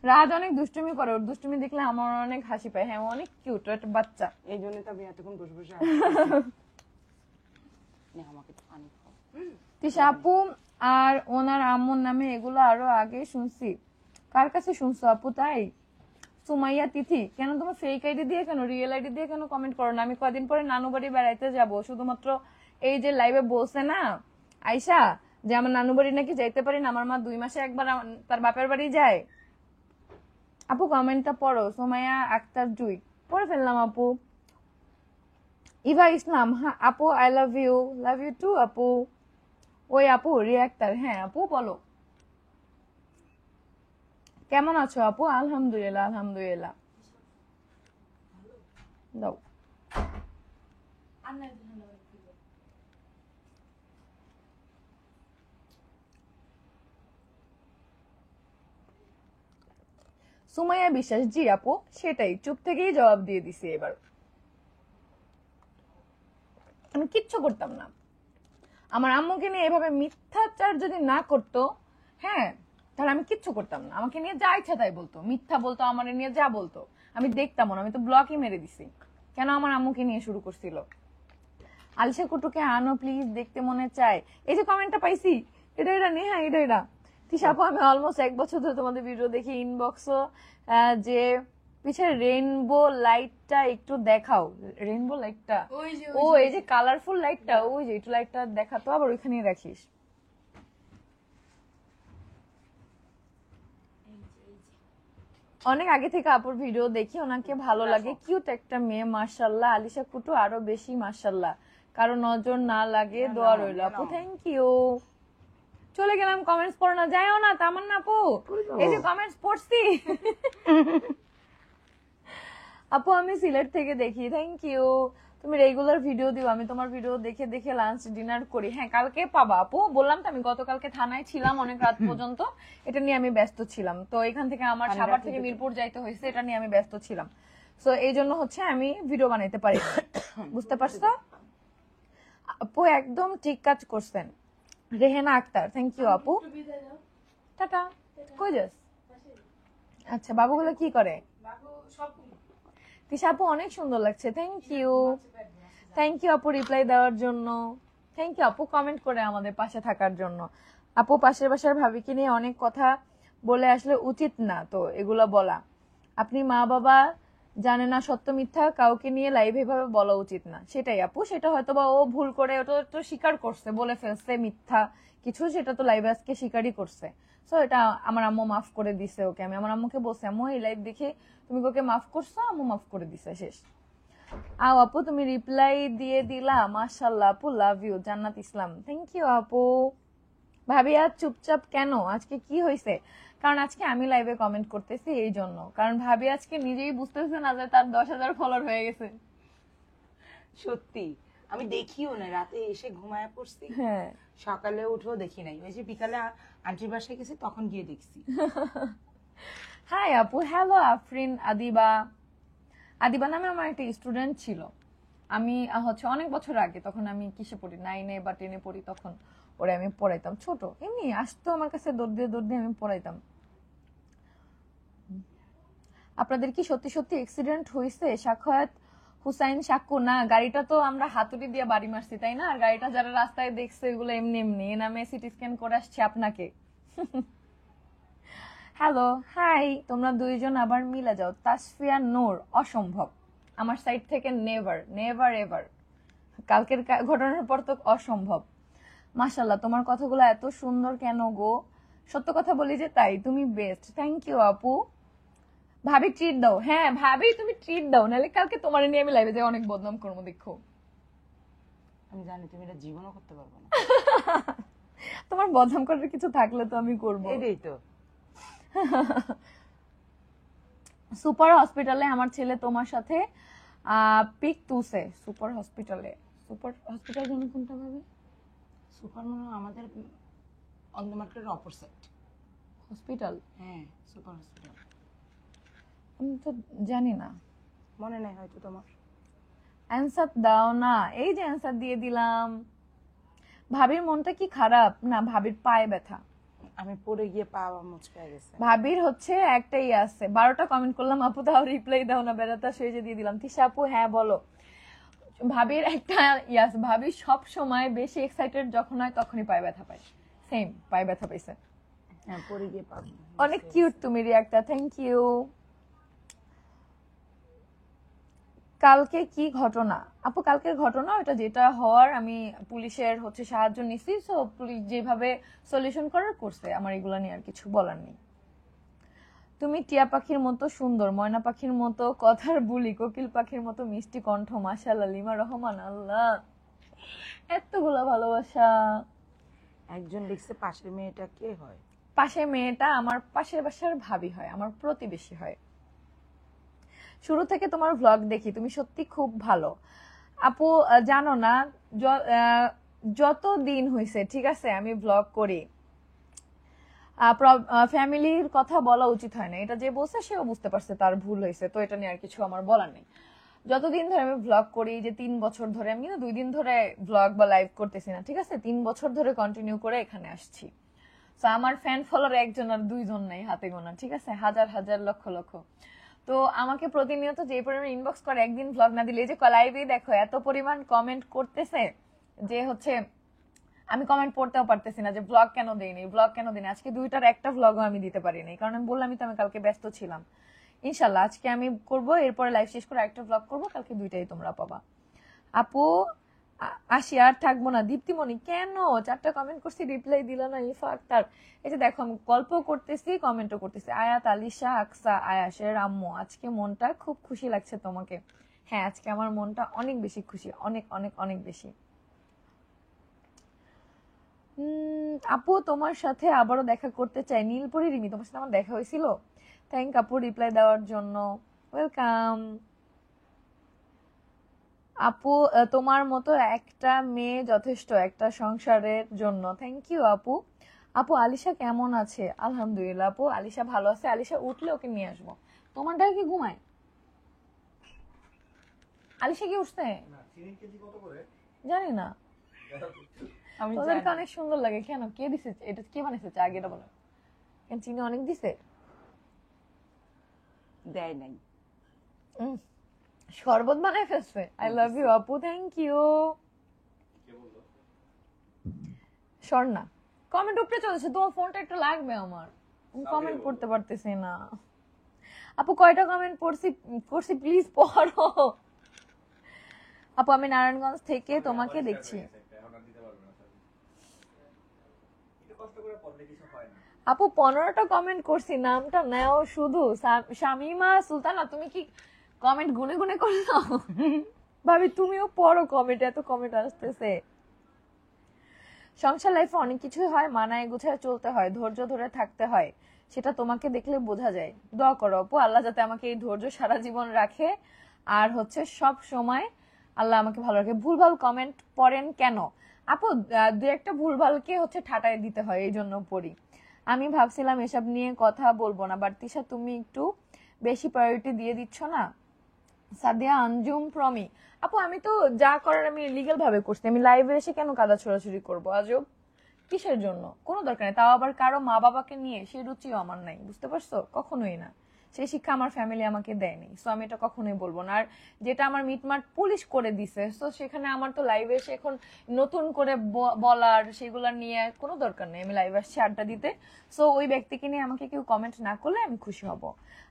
রাত অনেক দুষ্টুমি করে, ওর দুষ্টুমি দেখলে আমার অনেক হাসি পায়। হ্যাঁ, ও অনেক কিউট, একটা বাচ্চা। এই জন্য তো আমি এতক্ষণ বসে বসে নে, আমাকে তো পানি খাও। তিশা আপু আর ওনার আম্মুর নামে এগুলো আরো আগে শুনছি। কার কাছে শুনছো আপু? তাই সুমাইয়া তিথি, কেন তোমার ফেক আইডি দিয়ে, কেন রিয়েল আইডি দিয়ে কেন কমেন্ট করো না? আমি কদিন পরে নানু বাড়ি বেড়াইতে যাব, শুধুমাত্র এই যে লাইভে বলছে না আয়শা যে আমার নানু বাড়ি নাকি যাইতে পারি না, আমার মা 2 মাসে একবার তার বাপের বাড়ি যায়। আপু কমেন্টটা পড়ো। সুমাইয়া আক্তার জুই, পড়ে ফেললাম আপু। ইভা ইসলাম, হ্যাঁ আপু, আই লাভ ইউ টু আপু। ওই আপু রিয়াক্টার, হ্যাঁ আপু বলো কেমন আছো আপু? আলহামদুলিল্লাহ, আলহামদুলিল্লাহ। দাও। সুমাইয়া বিশ্বাস, জি আপু, সেটাই, চুপ থেকেই জবাব দিয়ে দিছি এবার। আমি কিচ্ছু করতাম না। আমার আম্মুকে নিয়ে এভাবে মিথ্যাচার যদি না করতো, হ্যাঁ, তাহলে আমি কিচ্ছু করতাম না। আমাকে নিয়ে যা ইচ্ছা তাই বলতো, মিথ্যা বলতো, আমার নিয়ে যা বলতো আমি দেখতাম না। আমি তো ব্লকই মেরে দিছি। কেন আমার আম্মুকে নিয়ে শুরু করছিল? আলিশা কুটুকে আনো প্লিজ, দেখতে মনে চায়। এই যে কমেন্টটা পাইছি, এটা নেহা, এটা তিশা আপু, আমি অলমোস্ট 1 বছর ধরে তোমাদের ভিডিও দেখি। ইনবক্সও যে পিছে রেইনবো লাইটটা একটু দেখাও। রেইনবো লাইটটা, ও এই যে কালারফুল লাইটটা, ওই যে একটু লাইটটা দেখাতো, আবার ওইখানেই রাখিস। অনেক আগে থেকে আপুর ভিডিও দেখি, ওনাকে ভালো লাগে, কিউট একটা মেয়ে মাশাআল্লাহ। আলিশা কুটু আরো বেশি মাশাআল্লাহ, কারো নজর না লাগে, দোয়া রইল আপু। Thank you. চলে গেলাম কমেন্টস পড়ো না, যাইও না তামান্না আপু, এই যে কমেন্টস পড়ছি। আপু আমি সিলেট থেকে দেখি, থ্যাংক ইউ। তুমি রেগুলার ভিডিও দিও, আমি তোমার ভিডিও দেখে দেখে লাঞ্চ ডিনার করি। হ্যাঁ কালকে পাবা আপু, বললাম তো আমি গতকালকে থানায় ছিলাম অনেক রাত পর্যন্ত, এটা নিয়ে আমি ব্যস্ত ছিলাম। তো এখান থেকে আমার সাভার থেকে মিরপুর যাইতে হয়েছে, এটা নিয়ে আমি ব্যস্ত ছিলাম। তো এই জন্য হচ্ছে আমি ভিডিও বানাইতে পারি, বুঝতে পারছো আপু? একদম ঠিক কাজ করছেন। রেহেনা আক্তার, থ্যাংক ইউ আপু। টাটা। কই যাস? আচ্ছা বাবুগুলো কি করে? তিশা আপু অনেক সুন্দর লাগছে, থ্যাংক ইউ। থ্যাংক ইউ আপু রিপ্লাই দেওয়ার জন্য, থ্যাংক ইউ আপু কমেন্ট করে আমাদের পাশে থাকার জন্য। আপু পাশের বাসার ভাবিকে নিয়ে অনেক কথা বলে আসলে উচিত না তো এগুলো বলা। আপনি মা বাবা জানে না সত্য মিথ্যা, কাউকে নিয়ে লাইভ এভাবে বলা উচিত না। সেটাই আপু, সেটা হয়তো বা ও ভুল করে, ওটা তো স্বীকার করছে, বলে ফেলছে মিথ্যা কিছু, সেটা তো লাইভে আজকে স্বীকারই করছে। সো এটা আমার আম্মু মাফ করে দিছে ওকে। আমি আমার আম্মুকে বলছি, আম্মু এই লাইভ দেখে তুমি ওকে মাফ করছো, আম্মু মাফ করে দিছে, শেষ। আও আপু তুমি রিপ্লাই দিয়ে দিলা, মাশাআল্লাহ আপু, লাভ ইউ। জান্নাত ইসলাম, থ্যাংক ইউ আপু। ভাবি আজ চুপচাপ কেন, আজকে কি হয়েছে? কারণ আজকে আমি লাইভে কমেন্ট করতেছি এই জন্য, কারণ ভাবি আজকে নিজেই বুঝতেছে না যে তার 10,000 ফলোয়ার হয়ে গেছে। সত্যি আমি দেখিও না, রাতে এসে ঘুমায় পড়ছি, হ্যাঁ সকালে উঠেও দেখি নাই, ওই যে বিকালে আন্টির বাসায় গেছি তখন গিয়ে দেখছি। হাই আপু, হ্যালো আফরিন আদিবা। আদিবা নামে আমার একটা স্টুডেন্ট ছিল, আমি হচ্ছে অনেক বছর আগে, তখন আমি কিসে পড়ি, 9-এ বা 10-এ পড়ি, তখন ওরে আমি পড়াইতাম। ছোট এমনি আসতো আমার কাছে, দৌড় দিয়ে আমি পড়াইতাম। আপনাদের কি সত্যি সত্যি অ্যাক্সিডেন্ট হয়েছে? সাখায়াত হুসাইন সাক্কু, না গাড়িটা তো আমরা হাতুড়ি দিয়ে বাড়ি মারছি তাই না, আর গাড়িটা যারা রাস্তায় দেখছে এগুলো এমনি এমনি, এ নামে সিটি স্ক্যান করে আসছে আপনাকে। হ্যালো হাই, তোমরা দুইজন আবার মিলে যাও। তাসফিয়া নূর, অসম্ভব আমার সাইড থেকে, নেভার নেভার এভার। কালকের ঘটনার পর তো অসম্ভব। মাশাআল্লাহ তোমার কথাগুলো এত সুন্দর কেন গো, সত্য কথা বলি যে তাই, তুমি বেস্ট। থ্যাংক ইউ আপু। ভাবি ট্রিট দাও। হ্যাঁ ভাবি তুমি ট্রিট দাও, নাহলে কালকে তোমার নিয়ে আমি লাইভে যাই অনেক বদনাম করবো, দেখো। আমি জানি তুমি এটা জীবনও করতে পারবে না। তোমার বদনাম করার কিছু থাকলে তো আমি করবো। এটাই তো। সুপার হসপিটালে আমার ছেলে তোমার সাথে পিক তুসে। সুপার হসপিটালে, সুপার হসপিটাল যেন কোনটা ভাবে? সুপার মনে হয় আমাদের অন দ্য মার্কেটের অপর সাইড হসপিটাল, হ্যাঁ সুপার হসপিটাল। আমি তো জানি না, মনে নাই হয়তো তোমার। অ্যান্সার দাও না। এই যে অ্যান্সার দিয়ে দিলাম। ভাবির মনটা কি খারাপ? না, ভাবির পায়ে ব্যথা। আমি পড়ে গিয়ে পা মুচকে গেছে। ভাবির হচ্ছে একটাই আছে, 12টা কমেন্ট করলাম আপু তাও রিপ্লাই দাও না, বেড়াতা সেজে দিয়ে দিলাম। তিশা আপু হ্যাঁ বলো। ভাবির একটা ইয়াস, ভাবি সব সময় বেশি এক্সাইটেড যখন হয় তখনই পায়ে ব্যথা পায়, সেম পায়ে ব্যথা পাইছে। হ্যাঁ পড়ে গিয়ে পা। অনেক কিউট তুমি রিয়াক্টটা, থ্যাংক ইউ। কালকে কি ঘটনা আপু? কালকের ঘটনা ওটা যেটা হওয়ার, আমি পুলিশের হচ্ছে সাহায্য নিছি, সো পুলিশ যেভাবে সলিউশন করার করছে, আমার এগুলা নিয়ে আর কিছু বলার নেই। তুমি টিয়া পাখির মতো সুন্দর, ময়না পাখির মতো কথার বুলি, কোকিল পাখির মতো মিষ্টি কণ্ঠ, মাশাআল্লাহ। লিমা রহমান, আল্লাহ এতগুলা ভালোবাসা। একজন লিখছে পাশের মেয়েটা কে হয়? পাশের মেয়েটা আমার পাশের বাসার ভাবি হয়, আমার প্রতিবেশী হয়। শুরু থেকে তোমার ভ্লগ দেখি, তুমি সত্যি খুব ভালো আপু। জানো না যত দিন হয়েছে ঠিক আছে আমি ভ্লগ করি, ফ্যামিলির কথা বলা উচিত হয় না, এটা যে বলছে সেও বুঝতে পারছে তার ভুল হয়েছে, তো এটা নিয়ে আর কিছু আমার বলার নেই। যতদিন ধরে আমি ভ্লগ করি, যে 3 বছর ধরে, আমি কিন্তু 2 দিন ধরে ভ্লগ বা লাইভ করতেছি না, ঠিক আছে 3 বছর ধরে কন্টিনিউ করে এখানে আসছি। তো আমার ফ্যান ফলোয়ার 1 আর 2 নাই, হাতে গোনা, ঠিক আছে, হাজার হাজার লক্ষ লক্ষ। তো আমাকে প্রতিনিয়ত যে পরিমাণ ইনবক্স করে, একদিন ভ্লগ না দিলে, এই যে লাইভে দেখো এত পরিমাণ কমেন্ট করতেছে যে হচ্ছে আমি কমেন্ট পড়তেও পারতেছি না যে ব্লগ কেন দেইনি, ব্লগ কেন দিইনি। আজকে 2টার একটা ভ্লগও আমি দিতে পারিনি, কারণ আমি বললামই তো আমি কালকে ব্যস্ত ছিলাম। ইনশাল্লাহ আজকে আমি করব, এরপরে লাইভ শেষ করে একটা ভ্লগ করব, কালকে 2টাই তোমরা পাবা। আপু আসি আর থাকবো না। দীপ্তিমণি কেন 4টা কমেন্ট করছি রিপ্লাই দিল না ইফা আক্তার। এই যে দেখো আমি গল্প করতেছি কমেন্টও করতেছি। আয়াত আলিশা আকসা আয়াসের আম্মু আজকে মনটা খুব খুশি লাগছে তোমাকে। হ্যাঁ আজকে আমার মনটা অনেক বেশি খুশি, অনেক অনেক অনেক বেশি। আপু তোমার সাথে আবারও দেখা করতে চাই। নীলপরি রিমি তোমার সাথে আমার দেখা হয়েছিল। থ্যাংক আপু রিপ্লাই দেওয়ার জন্য, ওয়েলকাম। আপু তোমার মতো একটা মেয়ে যথেষ্ট একটা সংসারের জন্য। থ্যাংক ইউ আপু। আপু আলিশা কেমন আছে? আলহামদুলিল্লাহ আপু আলিশা ভালো আছে। আলিশা উঠলে ওকে নিয়ে আসবো। তোমার ডাকে কি ঘুমায়? আলিশা কি উঠছে? না চিনি কেজি কত করে? জানি না, আমি ওদেরকে জানি। অনেক সুন্দর লাগে। কেন কে দিছে এটা? কে বানিয়েছে চা? আগে এটা বলো। কেন চিনি অনেক দিছে? দেয় নাই। শরবত বানায় ফেলছে। আই লাভ ইউ আপু, থ্যাংক ইউ। কে বললো? স্বর্ণা কমেন্ট উপরে চলেছে। তোমার ফোনটা একটু লাগবে আমার, কমেন্ট বলো। পড়তে পারতেছি না। আপু কয়টা কমেন্ট করছি প্লিজ পড়ো। আপু আমি নারায়ণগঞ্জ থেকে তোমাকে দেখছি। এখন আর দিতে পারবে না, একটু কষ্ট করে পড়লে কিছু হয় না। আপু 15টা কমেন্ট করছি, নামটা নাও শুধু। শামিমা সুলতানা তুমি কি কমেন্ট গুনে গুনে করে নাও? ভাবি তুমিও পড়ো কমেন্ট, এত কমেন্ট আসতেছে। সংসার লাইফে অনেক কিছুই হয়, মানায় গুছায় চলতে হয়, ধৈর্য ধরে থাকতে হয়, সেটা তোমাকে দেখলে বোঝা যায়। দোয়া করো আপু আল্লাহ যাতে আমাকে এই ধৈর্য সারা জীবন রাখে, আর হচ্ছে সব সময় আল্লাহ আমাকে ভালো রাখে। ভুলভাল কমেন্ট পড়েন কেন আপু? দু একটা ভুলভালকে হচ্ছে ঠাটায় দিতে হয়, এই জন্য পড়ি। আমি ভাবছিলাম এসব নিয়ে কথা বলবো না, বাট তিশা তুমি একটু বেশি প্রায়োরিটি দিয়ে দিচ্ছ না। সাদিয়া আঞ্জুম প্রমি আপু আমি তো যা করার আমি লিগ্যাল ভাবে করছি। আমি লাইভে এসে কেন কাদা ছোড়াছুড়ি করবো আজব? কিসের জন্য? কোনো দরকার নেই। তাও আবার কারো মা বাবাকে নিয়ে সেই রুচিও আমার নাই, বুঝতে পারছো? কখনোই না, সেই শিক্ষা আমার ফ্যামিলি আমাকে দেয়নি। সো আমি এটা কখনোই বলবো না। আর যেটা আমার মিটমাট পুলিশ করে দিছে, সো সেখানে আমার তো লাইভে এসে এখন নতুন করে বলার সেগুলা নিয়ে কোনো দরকার নেই। আমি লাইভে আসছি আড্ডা দিতে। সো ওই ব্যক্তিকে নিয়ে আমাকে কেউ কমেন্ট না করলে আমি খুশি হব।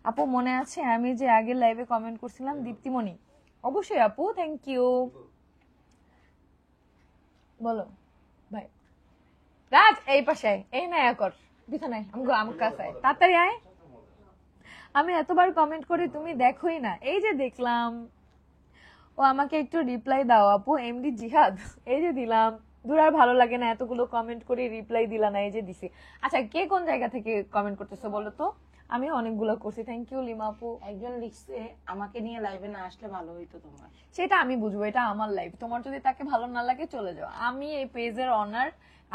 আপু মনে আছে আমি যে আগের লাইভে কমেন্ট করছিলাম? দীপ্তিমণি অবশ্যই আপু, থ্যাংক ইউ। বলো ভাই। রাজ এই পাশে এই না কর বিছানায় আমার কাছে তাড়াতাড়ি আয়। আমি এতবার কমেন্ট করি তুমি দেখোই না। এই যে দেখলাম। ও আমাকে একটু রিপ্লাই দাও আপু। এমডি জিহাদ এই যে দিলাম। দূর আর ভালো লাগে না, এতগুলো কমেন্ট করে রিপ্লাই দিলা না, এই যে দিছি। আচ্ছা কে কোন জায়গা থেকে কমেন্ট করতেছো বলো তো? আমি অনেকগুলো করছি। থ্যাংক ইউ লিমা আপু। একজন লিখছে আমাকে নিয়ে লাইভে না আসলে ভালো হইতো তোমার। সেটা আমি বুঝবো, এটা আমার লাইফ। তোমার যদি তাকে ভালো না লাগে চলে যাও। আমি এই পেজের অনার,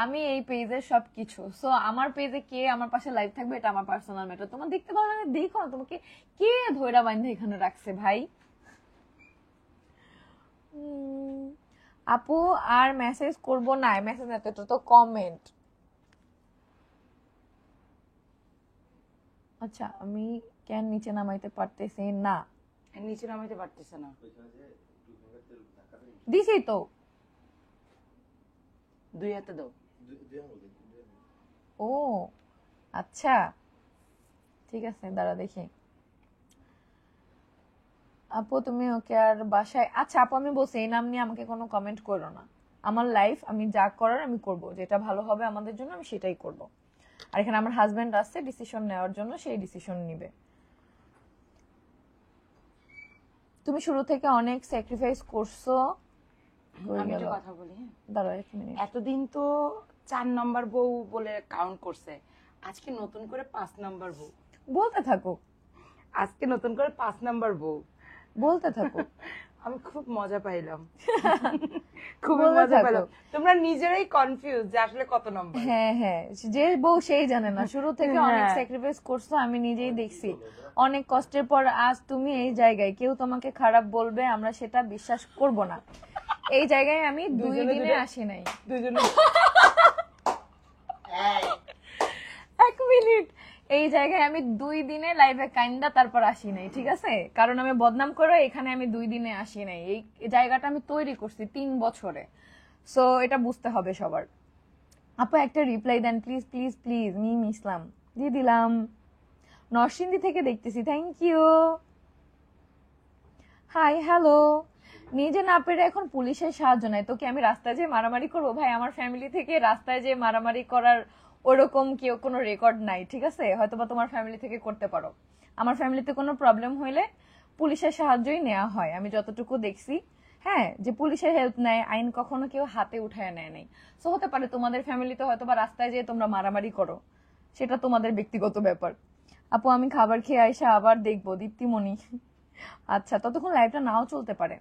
আমি এই পেজের সবকিছু। সো আমার পেজে কে আমার পাশে লাইভ থাকবে এটা আমার পার্সোনাল ম্যাটার। তোমার দেখতে ভালো লাগে দেখো না, তোমাকে কে ধৈরা বাইন্ধে এখানে রাখছে ভাই? আপু আর মেসেজ করব না, মেসেজ না তো তো কমেন্ট। আচ্ছা আমি কেন নিচে নামাইতে পারতেছি না? নিচে নামাইতে পারতেছে না। ওইখানে যে একটু ভেঙে তেল ঢাকাতে দিছি তো। 2 হাতে দাও। দুই আঙুল দিন, দুই আঙুল। ও আচ্ছা ঠিক আছে, দাঁড়া দেখি। আপু তুমি ওকে আর বাসায়? আচ্ছা আপু আমি বলছি এই নাম নিয়ে আমাকে কোনো কমেন্ট করো না। আমার লাইফ, আমি যা করার আমি করব, যেটা ভালো হবে আমাদের জন্য আমি সেটাই করব। আর এখানে আমার হাজবেন্ড আছে ডিসিশন নেওয়ার জন্য, সেই ডিসিশন নিবে। তুমি শুরু থেকে অনেক স্যাক্রিফাইস করছো। আমি একটা কথা বলি, হ্যাঁ? দাঁড়াও 1 মিনিট। এতদিন তো 4 নাম্বার বউ বলে কাউন্ট করছে, আজকে নতুন করে 5 নাম্বার বউ। বলতে থাকো, আজকে নতুন করে 5 নাম্বার বউ। বলতে থাকো। আমি খুব মজা পাইলাম, খুব বলতে মজা থাকো। পাইলাম। তোমরা নিজেরাই কনফিউজ যে আসলে কত নাম্বার। হ্যাঁ হ্যাঁ, যে বউ সেই জানে না। শুরু থেকে অনেক হ্যাঁ। স্যাক্রিফাইস করছো, আমি নিজেই দেখছি। অনেক কষ্টের পর আজ তুমি এই জায়গায়। কেউ তোমাকে খারাপ বলবে আমরা সেটা বিশ্বাস করব না। এই জায়গায় আমি 2 দিনে আসি নাই। দুজনে 1 মিনিট। এই জায়গায় আমি 2 দিনে লাইভে কাইন্ডা তারপর আসি নাই, ঠিক আছে? কারণ আমি বদনাম করে এখানে আমি 2 দিনে আসি নাই। এই জায়গাটা আমি তৈরি করছি 3 বছরে। সো এটা বুঝতে হবে সবার। আপু একটা রিপ্লাই দেন please please please. Mim Islam দিয়ে দিলাম। নরসিংদী থেকে দেখতেছি, থ্যাংক ইউ। Hi hello. নিজে না পেরে এখন পুলিশের সাহায্য নেয়, তোকে আমি রাস্তায় যে মারামারি করবো? ভাই আমার ফ্যামিলি থেকে রাস্তায় যে মারামারি করার ওরকম কেউ কোনো রেকর্ড নাই, ঠিক আছে? হয়তোবা তোমার ফ্যামিলি থেকে করতে পারো। আমার ফ্যামিলিতে কোনো প্রবলেম হইলে পুলিশের সাহায্যই নেওয়া হয়, আমি যতটুকু দেখছি। হ্যাঁ, যে পুলিশের হেল্প নেয়, আইন কখনো কেউ হাতে উঠায় নেয় নাই। সো হতে পারে তোমাদের ফ্যামিলিতে হয়তোবা রাস্তায় যেয়ে তোমরা মারামারি করো, সেটা তোমাদের ব্যক্তিগত ব্যাপার। আপু আমি খাবার খেয়ে আইসা আবার দেখবো, দীপ্তিমণি। আচ্ছা, ততক্ষণ লাইভটা নাও চলতে পারে।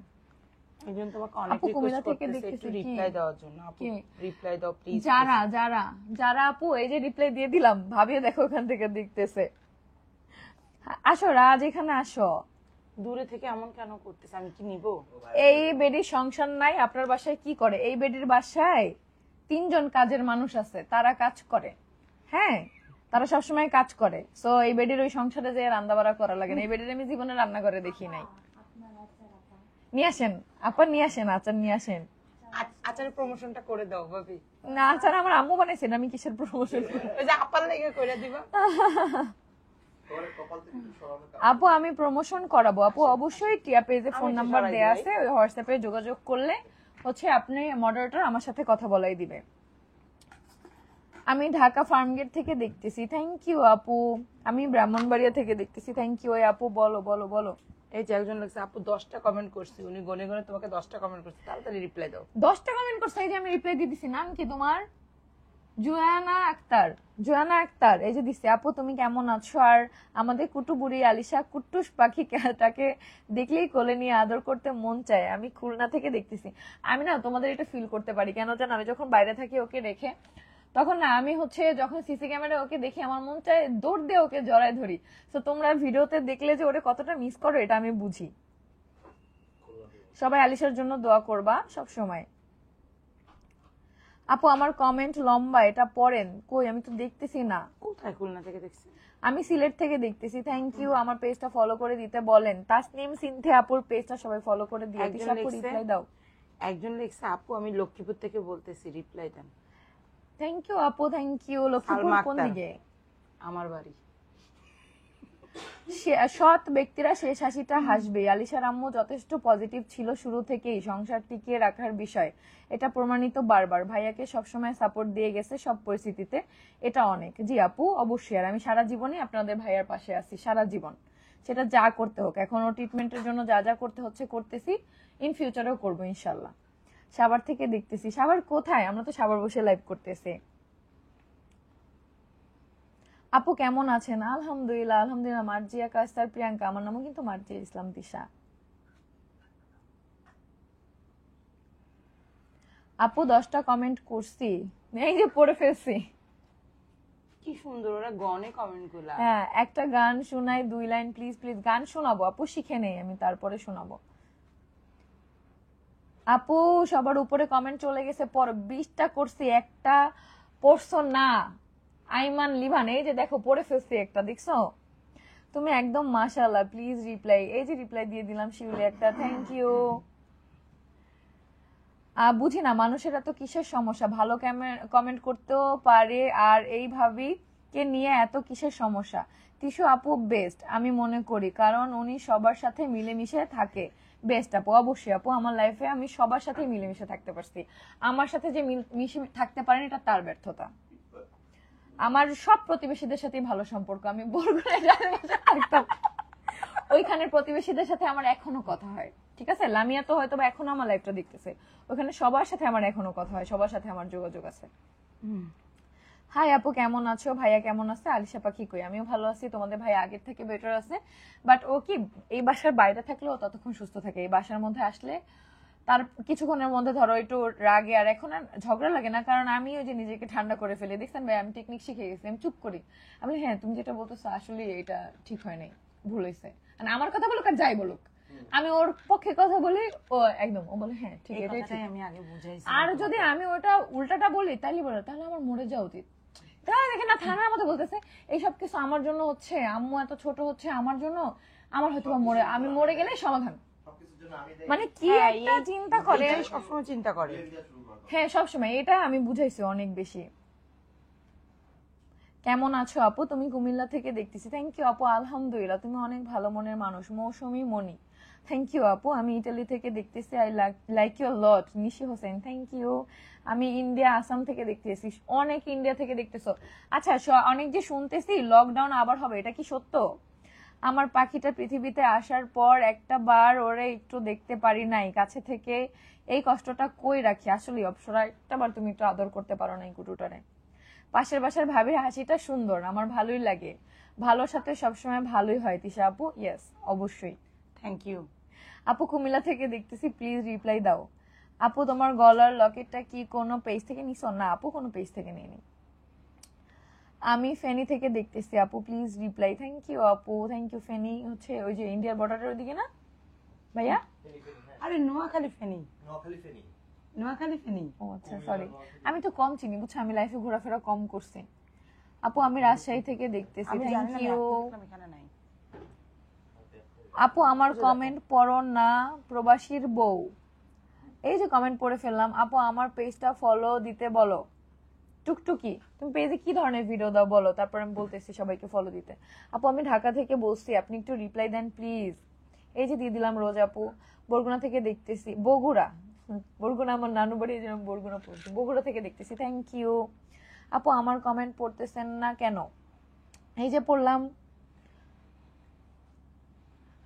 একজন তোমাকে অনেক আপু কুমিল্লা রিকোয়েস্ট থেকে করতেছে একটু দেখতেছি কি? রিপ্লাই দেওয়ার জন্য। আপু কি? রিপ্লাই দাও প্লিজ। যারা যারা যারা আপু এই যে রিপ্লাই দিয়ে দিলাম, ভাবিয়ে দেখো ওখান থেকে দেখতেছে। আসো রাজ, এখানে আসো। দূরে থেকে এমন কেন করতেছে, আমি কি নিব? এই বেডির সংসার নাই, আপনার বাসায় কি করে? এই বেডির বাসায় 3 জন কাজের মানুষ আছে, তারা কাজ করে। হ্যাঁ, তারা সবসময় কাজ করে। সো এই বেডির ওই সংসারে যে রান্না বাড়া করা লাগে না। এই বেডির আমি জীবনে রান্না করে দেখি নাই। নিয়ে আসেন আপা, নিয়ে আসেন আচার, নিয়ে আসেন। আচারের প্রমোশনটা করে দাও ভাবি। না, আচার আমার আম্মু বানাইছেন, আমি কিসের প্রমোশন? ওই যে আপার লেগে করে দিবা। তোমার কপাল থেকে একটু সরানো কাজ। আপু আমি প্রমোশন করাবো আপু, অবশ্যই টিয়া পেজে ফোন আমি তো নাম্বার সরাই দেয়া দিই। আছে, ওই হোয়াটসঅ্যাপে যোগাযোগ করলে হচ্ছে আপনি মডারেটর আমার সাথে কথা বলাই দিবে। আমি ঢাকা ফার্মগেট থেকে দেখতেছি, থ্যাংক ইউ আপু। আমি ব্রাহ্মণবাড়িয়া থেকে দেখতেছি, থ্যাংক ইউ। আপু বলো বলো বলো। এই যে একজন লাগছে আপু 10টা কমেন্ট করছে, উনি গনে গনে তোমাকে 10টা কমেন্ট করছে, তাড়াতাড়ি রিপ্লাই দাও। 10টা কমেন্ট করছে, এই যে আমি রিপ্লাই দিয়ে দিছি। নাম কি তোমার? জোয়ানা আক্তার। জোয়ানা আক্তার এই যে দিচ্ছে, আপু তুমি কেমন আছো? আর আমাদের কুটুবুড়ি আলিশা কুট্টুস পাখিটাকে দেখলেই কোলে নিয়ে আদর করতে মন চায়। আমি খুলনা থেকে দেখতেছি। আমি না তোমাদের এটা ফিল করতে পারি, কেন জানো? আমি যখন বাইরে থাকি ওকে রেখে, তখন না আমি হচ্ছে যখন সিসি ক্যামেরা ওকে দেখি, আমার মন চায় দৌড় দিয়ে ওকে জড়ায় ধরি। তো তোমরা ভিডিওতে দেখলে যে ওরে কতটা মিস করো, এটা আমি বুঝি। সবাই আলিশার জন্য দোয়া করবা সব সময়। আপু আমার কমেন্ট লম্বা, এটা পড়েন। কই, আমি তো দেখতেছি না। কোথায় খুলনা থেকে দেখছি? আমি সিলেট থেকে দেখতেছি, থ্যাংক ইউ। আমার পেজটা ফলো করে দিতে বলেন। তাসনিম সিনথে আপুর পেজটা সবাই ফলো করে দিয়ে একজন দিস। আপু লিখছে- রিপ্লাই দাও। একজন লিখছে আপু আমি লক্ষ্মীপুর থেকে বলতেছি, রিপ্লাই দেন। থ্যাংক ইউ আপু, থ্যাংক ইউ। লক্ষ্মীপুর সালমা কোন আক্তার। দিকে? আমার বাড়ি। সৎ ব্যক্তিরা শেষ হাসিটা হাসবে। আলিশার আম্মু যথেষ্ট পজিটিভ ছিল শুরু থেকেই সংসার টিকিয়ে রাখার বিষয়, এটা প্রমাণিত বারবার। ভাইয়াকে সবসময় সাপোর্ট দিয়ে গেছে সব পরিস্থিতিতে, এটা অনেক। জি আপু অবশ্যই, আর আমি সারা জীবনই আপনাদের ভাইয়ার পাশে আছি, সারা জীবন। সেটা যা করতে হোক, এখনো ট্রিটমেন্টের জন্য যা যা করতে হচ্ছে করতেছি, ইন ফিউচারেও করবো ইনশাল্লাহ। সাভার থেকে দেখতেছি। সাভার কোথায়? আমরা তো সাভার বসে লাইভ করতেছি। আপু কেমন আছেন? আলহামদুলিল্লাহ আলহামদুলিল্লাহ। মার্জিয়া কাস্তার প্রিয়াঙ্কা, আমার নামও কিন্তু মার্জিয়া ইসলাম তিশা। আপু 10টা কমেন্ট করছি, এই যে পড়ে ফেলছি। কি সুন্দর ওরা গনে কমেন্ট গুলা। হ্যাঁ, একটা গান শোনাই 2 লাইন প্লিজ প্লিজ। গান শোনাবো আপু, শিখে নেই আমি, তারপরে শোনাবো। আপু সবার উপরে কমেন্ট চলে গেছে, পর 20টা করছি, একটা পড়ছো না। আইমান লিভান, এই যে দেখো পড়ে ফেলছি একটা, দেখছো? তুমি একদম মাশাআল্লাহ, প্লিজ রিপ্লাই। এই যে রিপ্লাই দিয়ে দিলাম শিউলি একটা, থ্যাংক ইউ। বুঝি না মানুষের এত কিসের সমস্যা, ভালো কমেন্ট করতেও পারে, আর এইভাবেই কে নিয়ে এত কিসের সমস্যা? তিশু আপু বেস্ট আমি মনে করি, কারণ উনি সবার সাথে মিলেমিশে থাকে। বেস্ট আপু, অবশ্যই আপু, আমার লাইফে আমি সবার সাথে মিলেমিশে থাকতে পারছি। আমার সাথে যে মিশে থাকতে পারেন, এটা তার ব্যর্থতা। আমার সব প্রতিবেশীদের সাথে ভালো সম্পর্ক। আমি বরগুনায় যাদের বাসায় থাকতাম, ওইখানের প্রতিবেশীদের সাথে আমার এখনো কথা হয়, ঠিক আছে? লামিয়া তো হয়তো বা এখনো আমার লাইফটা দেখতেছে, ওখানে সবার সাথে আমার এখনো কথা হয়, সবার সাথে আমার যোগাযোগ আছে। হাই আপু কেমন আছো? ভাইয়া কেমন আছে? আলিশা পাখি কই? আমিও ভালো আছি, তোমাদের ভাই আগের থেকে বেটার আছে। বাট ও কি এই বাসার বাইরে থাকলেও ততক্ষণ সুস্থ থাকে, এই বাসার মধ্যে আসলে তার কিছুক্ষণের মধ্যে ধরো একটু রাগে, আর এখন আর ঝগড়া লাগে না, কারণ আমি ওই যে নিজেকে ঠান্ডা করে ফেলি। দেখছেন ভাই, আমি টেকনিক শিখে গেছি, আমি চুপ করি। আমি হ্যাঁ তুমি যেটা বলতেছো আসলে এটা ঠিক হয় নাই, ভুল হয়েছে, মানে আমার কথা বলুক আর যাই বলুক, আমি ওর পক্ষে কথা বলি, ও একদম ও বলে হ্যাঁ ঠিক, এটাই ঠিক। আমি আগে বুঝাইছি। আর যদি আমি ওটা উল্টাটা বলি তাহলে বলে তাহলে আমার মরে যাওয়া উচিত। তাহলে দেখে না থানার মতো বলতেছে এইসব কিছু আমার জন্য হচ্ছে, আম্মু এত ছোট হচ্ছে আমার জন্য, আমার হয়তো আমি মরে গেলে সমাধান। সবকিছুর জন্য আমি মানে কি একটা চিন্তা করে, সবসময় চিন্তা করে। হ্যাঁ সবসময়, এটা আমি বুঝাইছি অনেক বেশি। কেমন আছো আপু? তুমি কুমিল্লা থেকে দেখতেছি, থ্যাংক ইউ আপু। আলহামদুলিল্লাহ, তুমি অনেক ভালো মনের মানুষ। মৌসুমী মনি, থ্যাংক ইউ আপু, আমি ইটালি থেকে দেখতেছি। I like your lot. Nishi Hossain, thank you. আমি ইন্ডিয়া, আসাম থেকে দেখতেছি। অনেক ইন্ডিয়া থেকে দেখতেছো। আচ্ছা, অনেক যে শুনতেছি লকডাউন আবার হবে, এটা কি সত্য? আমার পাখিটা পৃথিবীতে আসার পর একটা বার ওরে একটু দেখতে পারি নাই কাছে থেকে, এই কষ্টটা কই রাখি। আসলে অপসরা, একটা বার তুমি একটু আদর করতে পারো না এই কুটুটারে। পাশের বাসার ভাবির হাসিটা সুন্দর, আমার ভালোই লাগে। ভালোর সাথে সবসময় ভালোই হয় তিশা আপু। ইয়েস, অবশ্যই। Thank you. আপু কুমিল্লা থেকে দেখতেছি, প্লিজ রিপ্লাই দাও। আপু তোমার গলার লকেটটা কি কোনো পেজ থেকে নিছো? না আপু, কোনো পেজ থেকে নিইনি। আমি ফেনী থেকে দেখতেছি আপু, প্লিজ রিপ্লাই। থ্যাংক ইউ আপু, থ্যাংক ইউ। ফেনী হচ্ছে ওই যে ইন্ডিয়ার বর্ডারের ওইদিকে না ভাইয়া? ফেনী, ফেনী, হ্যাঁ। আরে নোয়াখালী ফেনী। নোয়াখালী ফেনী। নোয়াখালী ফেনী। ও আচ্ছা, সরি, আমি তো কম চিনি বুঝছো, আমি লাইফে ঘোরাফেরা কম করছি। আপু আমি রাজশাহী থেকে দেখতেছি, আমি থ্যাংক জানি না ইউ। আমি এখানে নাই। আপু আমার কমেন্ট পড়ো না, প্রবাসীর বউ। এই যে কমেন্ট পড়ে ফেললাম। আপু আমার পেজটা ফলো দিতে বলো। টুকটুকি, তুমি পেজে কি ধরনের ভিডিও দাও বলো, তারপর আমি বলতেছি সবাইকে ফলো দিতে। আপু আমি ঢাকা থেকে বলছি, আপনি একটু রিপ্লাই দেন প্লিজ। এই যে দিয়ে দিলাম রোজ আপু। বরগুনা থেকে দেখতেছি। বগুড়া, বরগুনা আমার নানু বাড়ি, এই জন্য আমি বরগুনা পড়ছি। বগুড়া থেকে দেখতেছি, থ্যাংক ইউ। আপু আমার কমেন্ট পড়তেছেন না কেন? এই যে পড়লাম।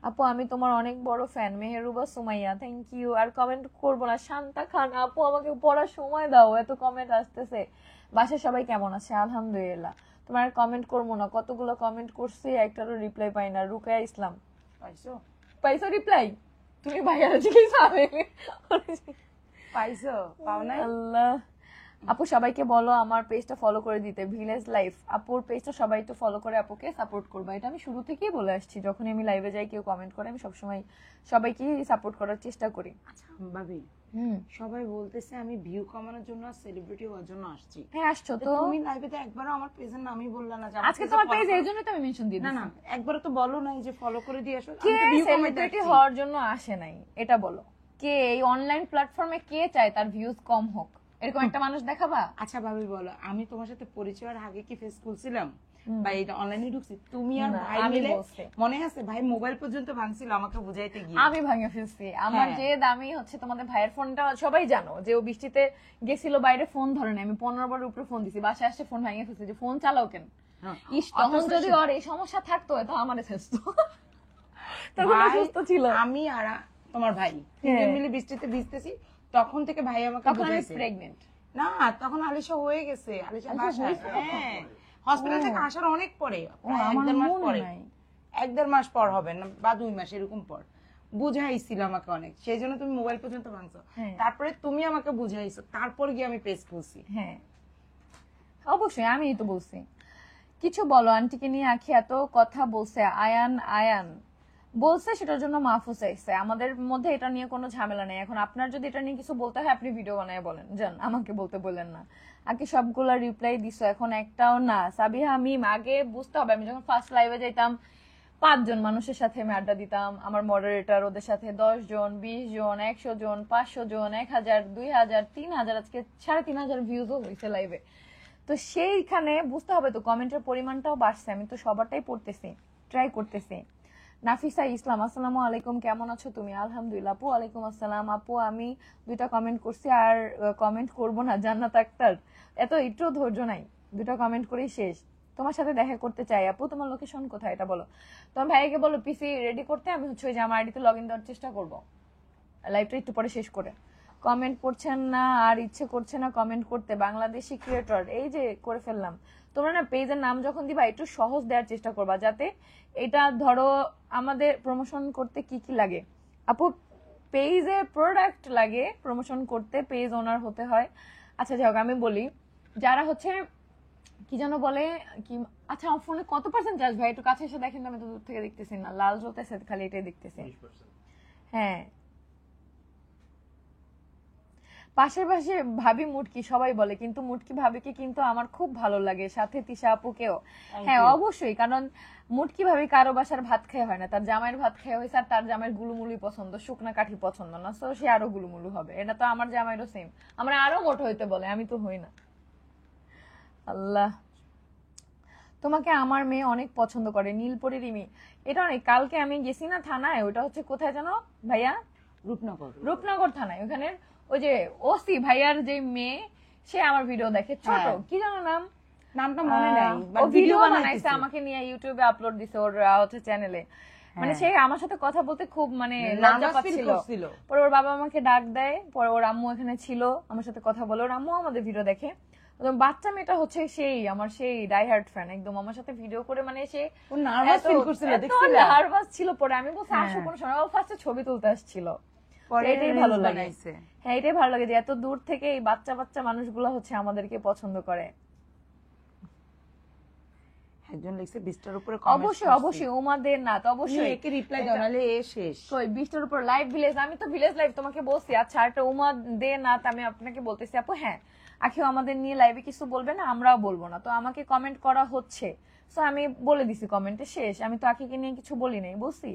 আপু আমি তোমার অনেক বড় fan, Meheruba Sumaiya, thank you. আর কমেন্ট করবো না, শান্তা খান। আপু আমাকে পড়ার সময় দাও, এত কমেন্ট আসতেছে। বাসায় সবাই কেমন আছে? আলহামদুলিল্লাহ। তোমার কমেন্ট করবো না, কতগুলো কমেন্ট করছি, একটারও রিপ্লাই পাই না। রুকায়া ইসলাম, পাইছো? পাইছো রিপ্লাই? তুমি ভাইয়ারা জিজ্ঞেস পাইছো? পাও নাই? আল্লাহ। আপু সবাইকে বলো আমার পেজটা ফলো করে দিতে, ভিলেজ লাইফ। আপুর পেজটা সবাই তো ফলো করে আপুকে সাপোর্ট করবা, এটা আমি শুরু থেকেই বলে আসছি। যখন আমি লাইভে যাই, কেউ কমেন্ট করে, আমি সবসময় সবাইকে সাপোর্ট করার চেষ্টা করি। আচ্ছা ভাবি, হুম, সবাই বলতেছে আমি ভিউ কমানোর জন্য আর সেলিব্রিটি হওয়ার জন্য আসছি। হ্যাঁ আসছো তো। তুমি লাইভে তো একবারও আমার পেজের নামই বললা না যে আমার আজকে page এ তোমার follow পেজ করো। এই জন্যই তো আমি মেনশন দিয়ে না দিছি। না, একবারও তো বলো নাই যে ফলো করে দিয়ে আসো। কে আমি তো view কমাইতে সেলিব্রিটি আসছি। হওয়ার জন্য আসে নাই, এটা বলো। কে এই অনলাইন প্ল্যাটফর্মে কে চায় তার ভিউজ কম হোক? এরকম একটা মানুষ দেখাবা? আচ্ছা ভাবি বলো, আমি তোমার সাথে পরিচয়ের আগে কি ফেস খুলছিলাম বা এটা অনলাইনে ঢুকছি? তুমি আর না, ভাই আমি মিলে, বলছি। মনে আছে ভাই মোবাইল পর্যন্ত ভাঙছিল আমাকে বুঝাইতে গিয়ে। আমি ভাঙে ফেলছি আমার হ্যাঁ। যে দামি হচ্ছে তোমাদের ভাইয়ের ফোনটা, সবাই জানো যে ও বৃষ্টিতে গেছিল বাইরে, ফোন ধরে নাই। আমি 15 বার উপরে ফোন দিছি, বাসায় আসছে ফোন ভাঙে ফেলছি যে ফোন চালাও কেন। হ্যাঁ। ইস, তখন অথচ যদি ওর এই সমস্যা থাকতো তো আমারে ফেলতো। তখন ও ভাই, সুস্থ ছিল। আমি আর তোমার ভাই হ্যাঁ। তিনজন মিলে বৃষ্টিতে ভিজতেছি, তখন থেকে ভাই আমাকে তখন আমি বুঝাইছে। প্রেগনেন্ট। না, তখন আলিশা হয়ে গেছে। আলিশা আলিশা বাসায়, হয়েছে হ্যাঁ, হসপিটাল থেকে আসার অনেক পরে, প্রায় আমার 1-1.5 মাস মনে পরে, নাই। 1-1.5 মাস পর হবে না বা 2 মাস এরকম পর বুঝাইছিল আমাকে অনেক। সেই জন্য তুমি মোবাইল পর্যন্ত ভাঙছো। হ্যাঁ। তারপরে তুমি আমাকে বুঝাইছো, তারপর গিয়ে আমি পেজ খুলছি। হ্যাঁ অবশ্যই, আমি তো বলছি। কিছু বলো, আন্টিকে নিয়ে আখি এত কথা বলছে। আয়ান আয়ান বলছে, সেটার জন্য মাফও চাইছে। আমাদের মধ্যে এটা নিয়ে কোনো ঝামেলা নেই। এখন আপনার যদি এটা নিয়ে কিছু বলতে হয়, আপনি ভিডিও বানায় বলেন, যান, আমাকে বলতে বললেন না। আগে সবগুলা রিপ্লাই দিছো, এখন একটাও না। সাবিহা মিম, আগে বুঝতে হবে, আমি যখন ফার্স্ট লাইভে যাইতাম 5 জন মানুষের সাথে আমি আড্ডা দিতাম, আমার মডারেটর, ওদের সাথে 10 জন, 20 জন, 100 জন, 500 জন, 1000, 2000, 3000, আজকে 3500 ভিউজও হয়েছে লাইভে। তো সেইখানে বুঝতে হবে তো, কমেন্টের পরিমাণটাও বাড়ছে। আমি তো সবারটাই পড়তেছি, ট্রাই করতেছি। নাফিসা ইসলাম, আসসালামু আলাইকুম, কেমন আছো তুমি? আলহামদুলিল্লাহ আপু। ওয়ালাইকুম আসসালাম আপু। আমি 2টা কমেন্ট করছি, আর কমেন্ট করব না। জান্নাত আক্তার, এত একটু ধৈর্য নাই, 2টা কমেন্ট করেই শেষ। তোমার সাথে দেখা করতে চাই আপু, তোমার লোকেশন কোথায় এটা বলো। তোমার ভাইকে বলো পিসি রেডি করতে, আমি হচ্ছে ওই যে আমার আইডিতে লগ ইন দেওয়ার চেষ্টা করবো, লাইভটা একটু পরে শেষ করে। কমেন্ট করছেন না, আর ইচ্ছে করছে না কমেন্ট করতে। বাংলাদেশি ক্রিয়েটর, এই যে করে ফেললাম। তোমরা না পেজের নাম যখন দিবা একটু সহজ দেওয়ার চেষ্টা করবা, যাতে এটা ধরো আমাদের প্রমোশন করতে কি কি লাগে। আপু পেজে প্রোডাক্ট লাগে প্রমোশন করতে, পেজ ওনার হতে হয়। আচ্ছা যাই হোক, আমি বলি, যারা হচ্ছে কি যেন বলে কি, আচ্ছা আমার ফোনে কত পার্সেন্ট চার্জ ভাই, একটু কাছে এসে দেখেন তো, আমি তো দূর থেকে দেখতেছি না, লাল জ্বলতেছে খালি, এটাই দেখতেছি। 20%। হ্যাঁ, পাশে পাশে ভাবি মুটকি সবাই বলে, কিন্তু মুটকি ভাবিকে কিন্তু আমার খুব ভালো লাগে, সাথে তিশা আপুকেও। হ্যাঁ অবশ্যই, কারণ মুটকি ভাবি কারো বাসার ভাত খেয়ে হয় না, তার জামাইয়ের ভাত খেয়ে হয়েছে, আর তার জামাইয়ের গুলুমুলি পছন্দ, শুকনা কাঠি পছন্দ না, তো সে আরো গুলুমুলু হবে। এটা তো আমার জামাইরও সেম, আমরা আরো মোটো হইতে বলে, আমি তো হই না। আল্লাহ, তোমাকে আমার মেয়ে অনেক পছন্দ করে, নীলপরি রিমি। এটা অনেক, কালকে আমি গেছি না থানায়, ওটা হচ্ছে কোথায় জানো ভাইয়া, রূপনগর। রূপনগর থানায়। ওখানে ওই যে ওসি ভাইয়ার যে মেয়ে, সে আমার ভিডিও দেখে, ছোট হ্যাঁ। কি জানো নাম, নামটা মনে নাই, ও ভিডিও বানাইছে আমাকে নিয়ে, ইউটিউবে আপলোড দিছে ওর হচ্ছে চ্যানেলে। মানে সে আমার সাথে কথা বলতে খুব মানে লজ্জা পাচ্ছিল। পরে ওর বাবা আমাকে ডাক দেয়, পরে ওর আম্মু এখানে ছিল, আমার সাথে কথা বলে। ওর আম্মু আমাদের ভিডিও দেখে। বাচ্চা মেয়েটা হচ্ছে সেই আমার সেই ডাই হার্ট ফ্যান একদম, আমার সাথে ভিডিও করে মানে সে নার্ভাস ফিল করছিল, দেখছিলা? নার্ভাস ছিল। পরে আমি বলছি আসো কোনো সময়, ও ফার্স্টে ছবি তুলতে আসছিল। এটাই ভালো লাগে, হ্যাঁ এটাই ভালো লাগে যে এত দূর থেকে এই বাচ্চা বাচ্চা মানুষগুলো হচ্ছে আমাদেরকে পছন্দ করে। একজন লিখছে 20টার উপরে অবশ্যই অবশ্যই উমাদের না তো অবশ্যই একে রিপ্লাই দাও, নালে এ শেষ। কই 20টার উপর লাইভ ভিলেজ, আমি তো ভিলেজ লাইভ তোমাকে বলছি। আচ্ছা একটা উমা দে না, আমি আপনাকে বলতেছি আপু, হ্যাঁ আখিও আমাদের নিয়ে লাইভে কিছু বলবে না, আমরাও বলবো না, তো আমাকে কমেন্ট করা হচ্ছে, সো আমি বলে দিছি কমেন্টে শেষ। আমি তো আখিকে নিয়ে কিছু বলি নাই, বলছি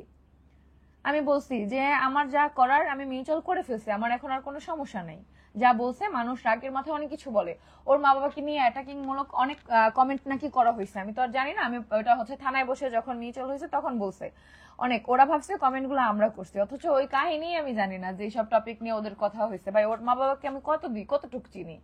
আমি বলছি যে আমার যা করার আমি মিউচুয়াল করে ফেলছি, আমার এখন আর কোনো সমস্যা নেই। যা বলছে মানুষ রাগের মাথায় অনেক কিছু বলে, ওর মা বাবাকে নিয়ে অ্যাটাকিং মূলক অনেক কমেন্ট নাকি করা হয়েছে, আমি তো আর জানি না। আমি ওটা হচ্ছে থানায় বসে যখন মিউচুয়াল হয়েছে তখন বলছে অনেক, ওরা ভাবছে কমেন্ট গুলো আমরা করছি, অথচ ওই কাহিনী আমি জানি না যে সব টপিক নিয়ে ওদের কথা হয়েছে। ভাই ওর মা বাবাকে আমি কতটুকু চিনি,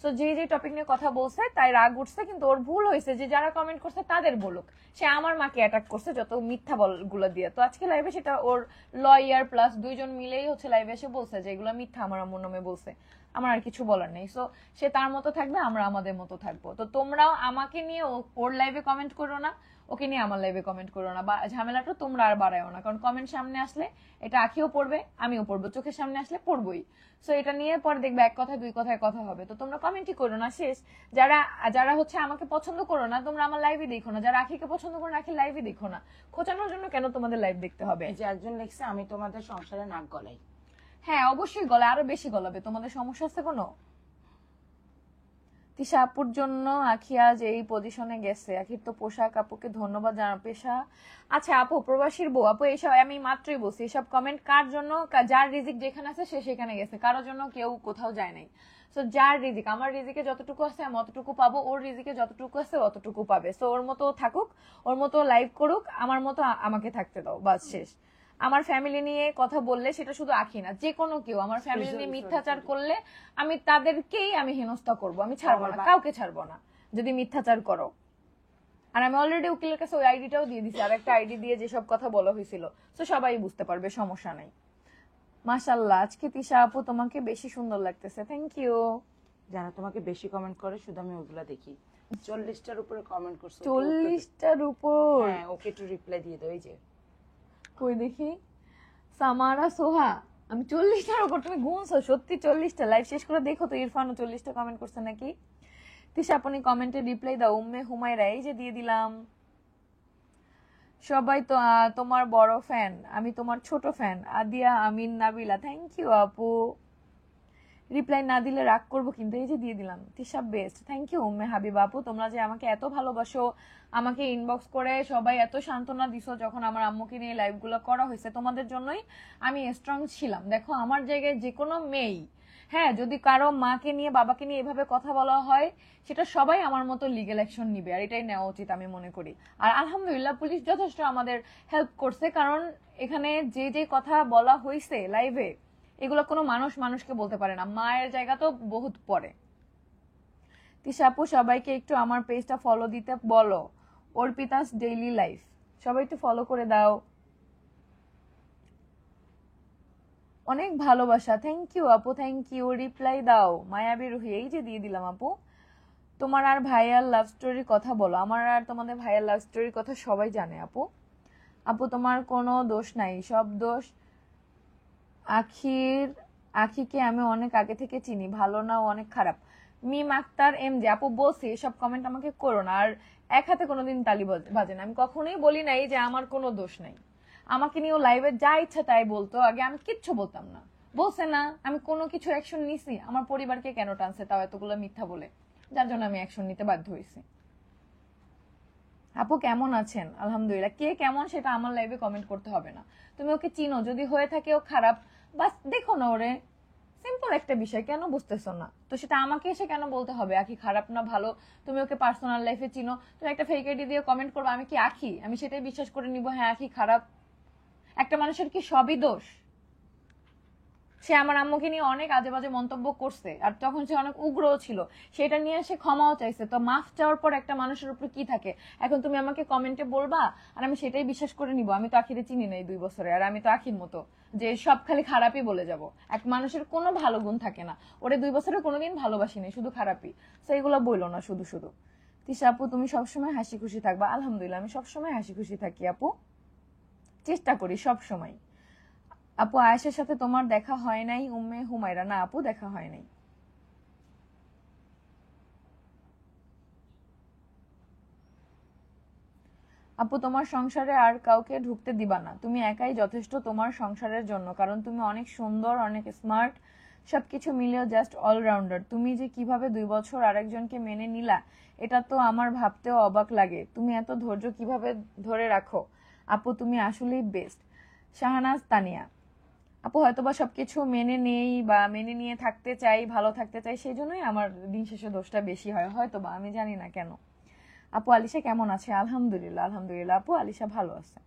সো যে যে টপিক নিয়ে কথা বলছে তাই রাগ উঠছে, কিন্তু ওর ভুল হয়েছে যে যারা কমেন্ট করছে তাদের বলুক, সে আমার মাকে অ্যাটাক করছে যত মিথ্যা গুলো দিয়ে। তো আজকে লাইভে সেটা ওর লয়ার প্লাস দুইজন মিলেই হচ্ছে লাইভে এসে বলছে যে এগুলো মিথ্যা, আমার আম্মুর নামে বলছে, আমার আর কিছু বলার নেই। সো সে তার মতো থাকবে, আমরা আমাদের মতো থাকবো। তো তোমরাও আমাকে নিয়ে ওর লাইভে কমেন্ট করো না, ওকে নিয়ে আমার লাইভে কমেন্ট করো না, বা ঝামেলাটা তোমরা আর বাড়ায়ও না, কারণ কমেন্ট সামনে আসলে এটা আখিও পড়বে, আমিও পড়বো, চোখের সামনে আসলে পড়বোই। সো এটা নিয়ে পরে দেখবে এক কথায় দুই কথায় কথা হবে। তো তোমরা কমেন্টই করো না, শেষ। যারা যারা হচ্ছে আমাকে পছন্দ করো না তোমরা আমার লাইভে দেখো না, যারা আখিকে পছন্দ করো না আখির লাইভে দেখো না, খোঁচানোর জন্য কেন তোমাদের লাইভ দেখতে হবে? এই যে একজন লিখছে আমি তোমাদের সংসারে নাক গলাই। হ্যাঁ অবশ্যই গলা আরো বেশি গলাবে, তোমাদের সমস্যা আছে কোনো? তিশা আপুর জন্য আখি আজ এই পজিশনে গেছে, আখির তো পোশাক আপুকে ধন্যবাদ জানা পেশা। আচ্ছা আপু প্রবাসীর বউ, আপু এইসব আমি মাত্রই বলছি, এসব কমেন্ট কার জন্য, যার রিজিক যেখানে আছে সে সেখানে গেছে, কারোর জন্য কেউ কোথাও যায় নাই। সো যার রিজিক, আমার রিজিকে যতটুকু আছে আমি অতটুকু পাবো, ওর রিজিকে যতটুকু আছে অতটুকু পাবে। সো ওর মতো থাকুক, ওর মতো লাইভ করুক, আমার মতো আমাকে থাকতে দাও, বাস শেষ। আমার ফ্যামিলি নিয়ে কথা বললে সেটা শুধু আখি না, যে কোনো কেউ আমার ফ্যামিলি নিয়ে মিথ্যাচার করলে আমি তাদেরকেই আমি হেনস্থা করবো, আমি ছাড়বো না, কাউকে ছাড়বো না যদি মিথ্যাচার করো। আর আমি অলরেডি উকিলের কাছে ওই আইডিটাও দিয়ে দিছি, আর একটা আইডি দিয়ে যেসব কথা বলা হয়েছিল, তো সবাই বুঝতে পারবে, সমস্যা নাই। মাশাআল্লাহ আজকে তিশা আপু তোমাকে বেশি সুন্দর লাগতেছে, থ্যাংক ইউ। যারা তোমাকে বেশি কমেন্ট করে শুধু আমি ওগুলা দেখি। 40টার উপরে কমেন্ট করছে। 40টার উপর? হ্যাঁ ওকে একটু রিপ্লাই দিয়ে দাও। এই যে কই দেখি, সামারা সোহা, আমি 40টার উপর, তুমি গুনছো সত্যি 40টা? লাইভ শেষ করে দেখো তো ইরফানও 40টা কমেন্ট করছে নাকি। তিশা আপনি কমেন্টে রিপ্লাই দাও। উম্মে হুমায়রা, এই যে দিয়ে দিলাম। সবাই তো তোমার বড় ফ্যান, আমি তোমার ছোট fan. Adiya Amin Nabila, thank you আপু। রিপ্লাই না দিলে রাগ করবো কিন্তু, এই যে দিয়ে দিলাম। Tisha best, thank you Umme Habiba আপু। তোমরা যে আমাকে এত ভালোবাসো, আমাকে ইনবক্স করে সবাই এত সান্ত্বনা দিছো যখন আমার আম্মুকে নিয়ে লাইভ গুলো করা হয়েছে, তোমাদের জন্যই আমি স্ট্রং ছিলাম। দেখো আমার জায়গায় যে কোনো মেয়ে, হ্যাঁ যদি কারো মাকে নিয়ে বাবাকে নিয়ে এভাবে কথা বলা হয়, সেটা সবাই আমার মতো লিগ্যাল অ্যাকশন নিবে, আর এটাই নেওয়া উচিত আমি মনে করি। আর আলহামদুলিল্লাহ পুলিশ যথেষ্ট আমাদের হেল্প করছে, কারণ এখানে যে যে কথা বলা হয়েছে লাইভে, এগুলো কোনো মানুষ মানুষকে বলতে পারে না, মায়ের জায়গা তো বহুত পরে। তিশা আপু সবাইকে একটু আমার পেজটা ফলো দিতে বলো, অর্পিতাস ডেইলি লাইফ, সবাই একটু ফলো করে দাও। অনেক ভালোবাসা, থ্যাংক ইউ আপু, থ্যাংক ইউ। রিপ্লাই দাও মায়াবী রুহি, এই যে দিয়ে দিলাম আপু। তোমার আর ভাইয়ার লাভ স্টোরির কথা বলো। আমার আর তোমাদের ভাইয়ার লাভ স্টোরির কথা সবাই জানে আপু। আপু তোমার কোনো দোষ নাই, সব দোষ আখিকে আমি অনেক আগে থেকে চিনি, ভালো না ও অনেক খারাপ। মিম আক্তার এম জে, আপু বলছি এসব কমেন্ট আমাকে করো না, আর এক হাতে কোনোদিন তালি বাজে না। আমি কখনোই বলি নাই যে আমার কোনো দোষ নাই, আমাকে নিয়ে লাইভে যা ইচ্ছা তাই বলতো, আগে আমি কিচ্ছু বলতাম না, বলছে না আমি কোনো কিছু অ্যাকশন নিছি, আমার পরিবারকে কেন টানছে তাও এতগুলো মিথ্যা বলে, যার জন্য আমি অ্যাকশন নিতে বাধ্য হয়েছি। আপু কেমন আছেন? আলহামদুলিল্লাহ। কে কেমন সেটা আমার লাইভে কমেন্ট করতে হবে না, তুমি ওকে চিনো, যদি হয়ে থাকে ও খারাপ বাস দেখো না ওরে, সিম্পল নর্মাল একটা বিষয়, কেন বুঝতেছো না? তো সেটা আমাকে এসে কেন বলতে হবে আখি খারাপ না ভালো? তুমি ওকে পার্সোনাল লাইফে চিনো, তুমি একটা ফেক আইডি দিয়ে কমেন্ট করবে, আমি কি আখি? আমি সেটাই বিশ্বাস করে নিব হ্যাঁ আখি খারাপ? একটা মানুষের কি সবই দোষ? সে আমার আম্মুকে নিয়ে অনেক আজে বাজে মন্তব্য করছে, আর তখন সে অনেক উগ্রও ছিল, সেটা নিয়ে সে ক্ষমাও চাইছে। তো মাফ চাওয়ার পর একটা মানুষের উপর কি থাকে? এখন তুমি আমাকে কমেন্টে বলবা আর আমি সেটাই বিশ্বাস করে নিব? আমি তো আখিরে চিনি না এই 2 বছরে, আর আমি তো আখির মতো যে সব খালি খারাপই বলে যাব। এক মানুষের কোনো ভালো গুণ থাকে না, ওরে 2 বছরে কোনোদিন ভালোবাসি নাই, শুধু খারাপই। তো এগুলো বইলো না শুধু শুধু। তিশা আপু তুমি সবসময় হাসি খুশি থাকবা। আলহামদুলিল্লাহ, আমি সবসময় হাসি খুশি থাকি আপু, চেষ্টা করি সব সময়। আপু আয়েশার সাথে তোমার দেখা হয় নাই? উম্মে হুমায়রা না আপু, দেখা হয় নাই। আপু তোমার সংসারে আর কাউকে ঢুকতে দিবা না, তুমি একাই যথেষ্ট তোমার সংসারের জন্য, কারণ তুমি অনেক সুন্দর, অনেক স্মার্ট, সবকিছু মিলিয়েও জাস্ট অলরাউন্ডার। তুমি যে কিভাবে 2 বছর আরেকজনকে মেনে নিলা, এটা তো আমার ভাবতেও অবাক লাগে। তুমি এত ধৈর্য কিভাবে ধরে রাখো? আপু তুমি আসলেই বেস্ট। শাহনাজ তানিয়া আপু হয়তোবা সবকিছু মেনে নেই বা মেনে নিয়ে থাকতে চাই, ভালো থাকতে চাই, সেই জন্যই আমার দিন শেষে দোষটা বেশি হয় হয়তোবা, আমি জানি না কেন। আপু আলিশা কেমন আছে? আলহামদুলিল্লাহ, আলহামদুলিল্লাহ আপু, আলিশা ভালো আছে।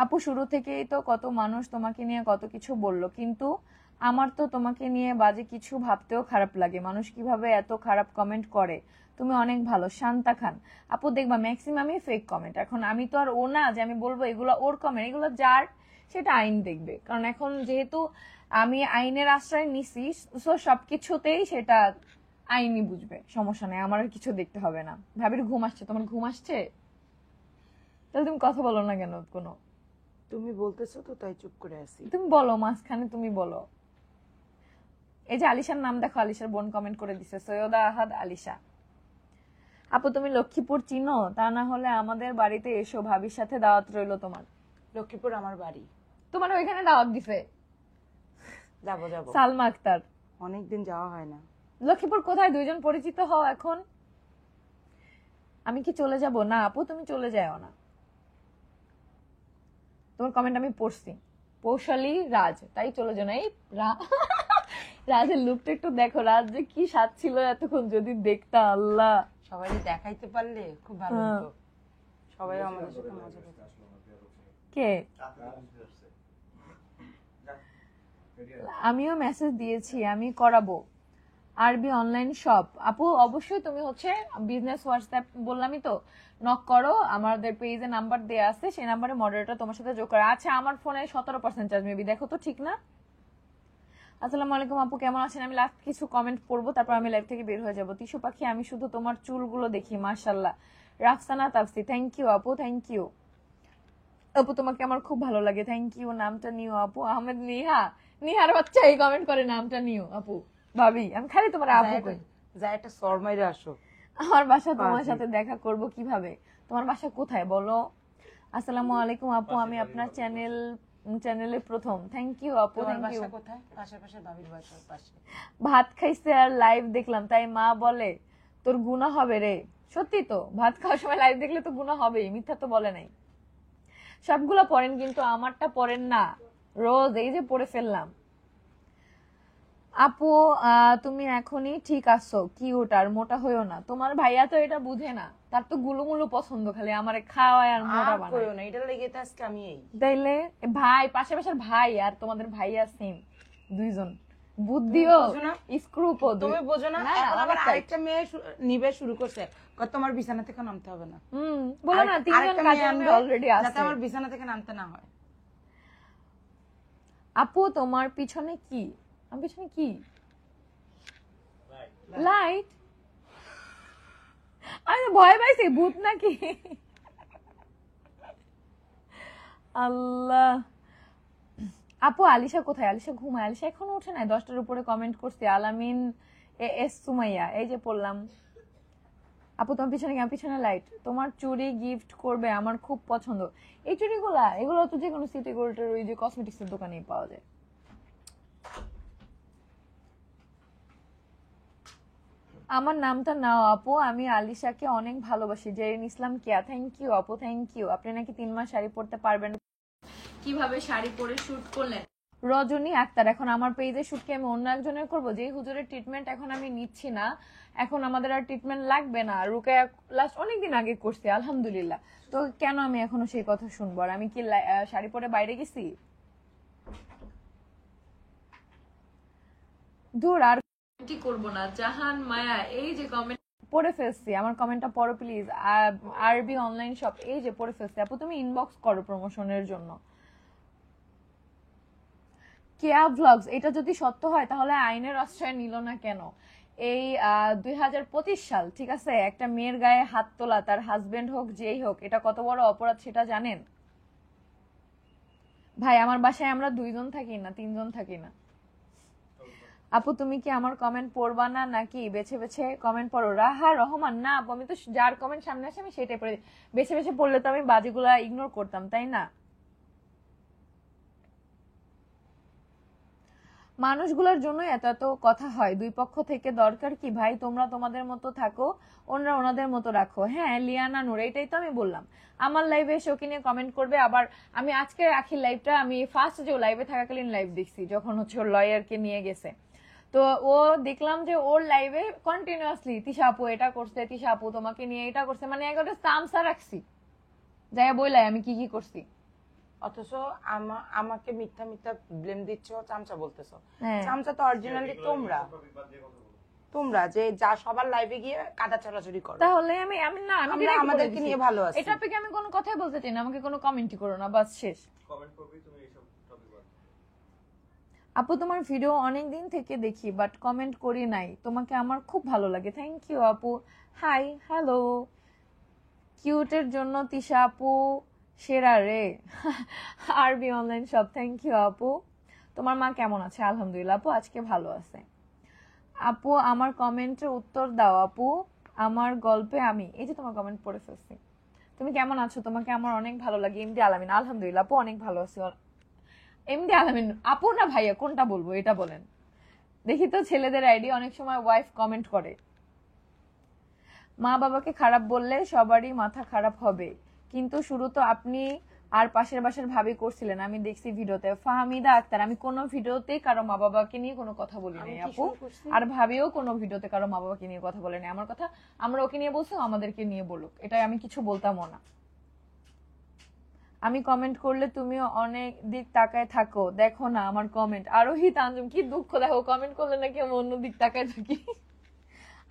আপু শুরু থেকেই তো কত মানুষ তোমাকে নিয়ে কত কিছু বললো, কিন্তু আমার তো তোমাকে নিয়ে বাজে কিছু ভাবতেও খারাপ লাগে। মানুষ কিভাবে এত খারাপ কমেন্ট করে? তুমি অনেক ভালো। শান্তা খান আপু দেখবা ম্যাক্সিমামই ফেক কমেন্ট। এখন আমি তো আর ও না যে আমি বলবো এগুলো ওর কমেন্ট, এগুলো যার সেটা আইন দেখবে, কারণ এখন যেহেতু আমি আইনের আশ্রয় নিছি, সো সবকিছুতেই সেটা আইনই বুঝবে, সমস্যা নেই, আমার আর কিছু দেখতে হবে না। ভাবির ঘুম আসছে, তোমার ঘুম আসছে? তাহলে তুমি কথা বলো না কেন কোনো? তুমি বলতেছো তো তাই চুপ করে আছি। তুমি বলো, মাঝখানে তুমি বলো। এই যে আলিশার নাম দেখো, আলিশার বোন কমেন্ট করে দিছে, সৈয়দা আহাদ আলিশা। আপু তুমি লক্ষ্মীপুর চিনো? তা না হলে আমাদের বাড়িতে এসো, ভাবির সাথে দাওয়াত রইলো তোমার। লক্ষ্মীপুর আমার বাড়ি। তোমার ওইখানে দাওয়াত দিছে যাবো যাবো, সালমা আক্তার। অনেকদিন যাওয়া হয় না। লক্ষ্মীপুর কোথায়? 2 জন পরিচিত হও এখন। আমি কি চলে যাব? না আপু তুমি চলে যাও না। তোমার কমেন্ট আমি পড়ছি, পৌশালী রাজ, তাই চলে যাও না। এই রাজের লুকটা একটু দেখো, রাজ যে কি স্বাদ ছিল এতক্ষণ, যদি দেখতা আল্লাহ। সবাই দেখাইতে পারলে খুব ভালো হতো, সবাই আমাদের সাথে মজা করতো। কে? রাতে তো আসছে। আমিও মেসেজ দিয়েছি, আমি করাবো আরবি অনলাইন শপ। আপু অবশ্যই তুমি হচ্ছে বিজনেস হোয়াটসঅ্যাপ বললামই তো, নক করো, আমাদের পেজে নাম্বার দেয়া আছে, সেই নাম্বারে মডারেটর তোমার সাথে যোগ করে। আচ্ছা আমার ফোনে 17% চার্জ, মেবি দেখো তো, ঠিক না? আসসালামু আলাইকুম আপু, কেমন আছেন? আমি লাস্ট কিছু কমেন্ট পড়বো, তারপর আমি লাইভ থেকে বের হয়ে যাবো। টিসু পাখি আমি শুধু তোমার চুলগুলো দেখি, মাশাআল্লাহ। রাফসানা তাফসি থ্যাংক ইউ আপু, থ্যাংক ইউ আপু, তোমাকে আমার খুব ভালো লাগে, থ্যাংক ইউ। নামটা নিও আপু। আহমেদ নিহা, নিহার বাচ্চা এই কমেন্ট করে নামটা নিও আপু। ভাবি আমি খালি তোমার আপু কই। যা একটা শর্মাইরে আসো। আমার বাসা তোমার সাথে দেখা করব কিভাবে? তোমার বাসা কোথায় বলো? আসসালামু আলাইকুম আপু, আমি আপনার চ্যানেলে প্রথম। থ্যাংক ইউ আপু, তোমার থ্যাংক ইউ। বাসা কোথায়? পাশে ভাবির বাসার পাশে। ভাত খাইছে আর লাইভ দেখলাম, তাই মা বলে তোর গুনাহ হবে রে। সত্যি তো, ভাত খাওয়ার সময় লাইভ দেখলে তো গুনাহ হবেই, মিথ্যা তো বলে নাই। সবগুলো পড়েন কিন্তু আমারটা পড়েন না, রোজ এই যে পড়ে ফেললাম। আপু তুমি এখনই ঠিক আছো, কিউট, আর মোটা হইও না। তোমার ভাইয়া তো এটা বুঝে না, তার তো গুলুমুলু পছন্দ, খালি আমারে খাওয়ায় আর মোটা আর বানায়। কইও না, এটা লেগে তো আজকে আমি এই। তাইলে ভাই, পাশে পাশের ভাই আর তোমাদের ভাইয়া সেম, 2 জন। বুদ্ধিও বোঝো না? স্ক্রুপও তুমি বোঝো না? না, এখন আবার অনেক আরেকটা মেয়ে নিবে শুরু করছে, কত তোমার বিছানা থেকে নামতে হবে না। বলো না, 3 জন আরেকটা মেয়ে কাজের আনবে, মেয়ে অলরেডি যাতে আছে। আমার বিছানা থেকে নামতে না হয়। আপু তোমার পিছনে কি? আমার পিছনে কি? লাইট? আমি তো ভয় পাইছি, ভূত নাকি? আল্লাহ। আপু আলিশা কোথায়? আলিশা ঘুমায়, আলিশা এখনো ওঠে নাই। 10টার উপরে কমেন্ট করছে। আলামিন এস সুমাইয়া, এই যে পড়লাম। আপু তোমার পিছনে কি? আমার পিছনে লাইট। তোমার চুড়ি গিফট করবে, আমার খুব পছন্দ। এই চুড়িগুলা, এগুলো তো যে কোনো সিটি গোল্ডের ওই যে কসমেটিক্সের দোকানেই পাওয়া যায়। আমার নামটা নাও আপু, আমি আলিশাকে অনেক ভালোবাসি। জেরিন ইসলাম কিয়া, থ্যাংক ইউ আপু, থ্যাংক ইউ। আপনি নাকি 3 মাস শাড়ি পরতে পারবেন, কিভাবে শাড়ি পরে শুট করলেন? রজনী আক্তার, এখন আমার পেজে শুট কি আমি অন্য একজনের করব? যে হুজুরের ট্রিটমেন্ট এখন আমি নিচ্ছি না, এখন আমাদের আর ট্রিটমেন্ট লাগবে না, রুকায়া লাস্ট অনেকদিন আগে করছি আলহামদুলিল্লাহ, তো কেন আমি এখনো সেই কথা শুনবো? আর আমি কি শাড়ি পরে বাইরে গেছি? দূর আর কি করব না। জাহান মায়া, এই যে কমেন্ট পড়ে ফেলছি, আমার কমেন্টটা পড়ো প্লিজ। আরবি অনলাইন শপ, এই যে পড়ে ফেলছি আপু, তুমি ইনবক্স করো প্রমোশনের জন্য। কেয়া ভ্লগস, এটা যদি সত্য হয় তাহলে আইনের আশ্রয় নিল না কেন? এই 2025 সাল, ঠিক আছে, একটা মেয়ের গায়ে হাত তোলা, তার হাজবেন্ড হোক যেই হোক, এটা কত বড় অপরাধ সেটা জানেন? ভাই আমার বাসায় আমরা 2 জন থাকি না, 3 জন থাকি না। আপু তুমি কি আমার কমেন্ট পড়বা না নাকি বেছে বেছে কমেন্ট পড়ো? রাহা রহমান, না আপু, আমি তো যার কমেন্ট সামনে আসে আমি সেটাই পড়ে দিই। বেছে বেছে পড়লে তো আমি বাজেগুলা ইগনোর করতাম, তাই না? মানুষগুলোর জন্য এত এত কথা হয়, দুই পক্ষ থেকে দরকার কি ভাই? তোমরা তোমাদের মতো থাকো, ওনারা ওনাদের মতো রাখো। হ্যাঁ লিয়ানা নূর, এটাই তো আমি বললাম। আমার লাইভে এসে ওকে নিয়ে কমেন্ট করবে। আবার আমি আজকে আখির লাইভটা আমি ফার্স্ট যে লাইভে থাকাকালীন লাইভ দেখছি, যখন হচ্ছে ওর লয়ারকে নিয়ে গেছে, তো ও দেখলাম যে ওর লাইভে কন্টিনিউয়াসলি তিশা আপু এটা করছে, তিশা আপু তোমাকে নিয়ে এটা করছে, মানে একটা তামসা রাখছি, যাই বইলাই আমি কি কি করছি। অথচ আমাকে মিথ্যা মিথ্যা ব্লেম দিচ্ছ, চামচা বলতেছো। হ্যাঁ। চামচা তো অরিজিনালি তোমরা যে যা সবার লাইভে গিয়ে কাদা ছড়াছড়ি করো। তাহলে আমি আমি না আমি আমরা direct বলে আমাদেরকে দিছি। নিয়ে ভালো আছি। এই টপিকে আমি কোনো কথাই বলতে চাই না, আমাকে কোনো কমেন্টই করো না, বাস শেষ। কমেন্ট করবি তুমি এইসব টপিক বাদ। আপু তোমার ভিডিও অনেক দিন থেকে দেখি বাট কমেন্ট করি নাই, তোমাকে আমার খুব ভালো লাগে, থ্যাংক ইউ আপু। হাই হ্যালো, কিউটের জন্য তিশা আপু সেরা রে। আরবি অনলাইন শপ, থ্যাংক ইউ আপু। তোমার মা কেমন আছে? আলহামদুলিল্লাহ আপু, আজকে ভালো আছে। আপু আমার কমেন্টের উত্তর দাও আপু, আমার গল্পে আমি, এই যে তোমার কমেন্ট পড়ে ফেলছি। তুমি কেমন আছো? তোমাকে আমার অনেক ভালো লাগে। এমডি আলামিন, আলহামদুলিল্লাহ আপু অনেক ভালো আছি। এমডি আলামিন আপু না ভাইয়া, কোনটা বলবো এটা বলেন? দেখি তো ছেলেদের আইডি অনেক সময় ওয়াইফ কমেন্ট করে। মা বাবাকে খারাপ বললে সবারই মাথা খারাপ হবে, কিন্তু শুরু তো আপনি আর পাশের বাসার ভাবি করছিলেন, আমি দেখছি ভিডিওতে। ফাহমিদা আক্তার, আমি কোনো ভিডিওতেই কারো মা বাবাকে নিয়ে কোনো কথা বলি নাই আপু, আর ভাবিও কোনো ভিডিওতে কারো মা বাবাকে নিয়ে কথা বলে নাই। আমার কথা আমরা ওকে নিয়ে বলছি, আমাদেরকে নিয়ে বলুক, এটাই আমি কিছু বলতামও না। আমি কমেন্ট করলে তুমিও অনেক দিক তাকায় থাকো, দেখো না আমার কমেন্ট। আরোহী তানজুম, কি দুঃখ, দেখো কমেন্ট করলে নাকি আমি অন্য দিক তাকায় থাকি।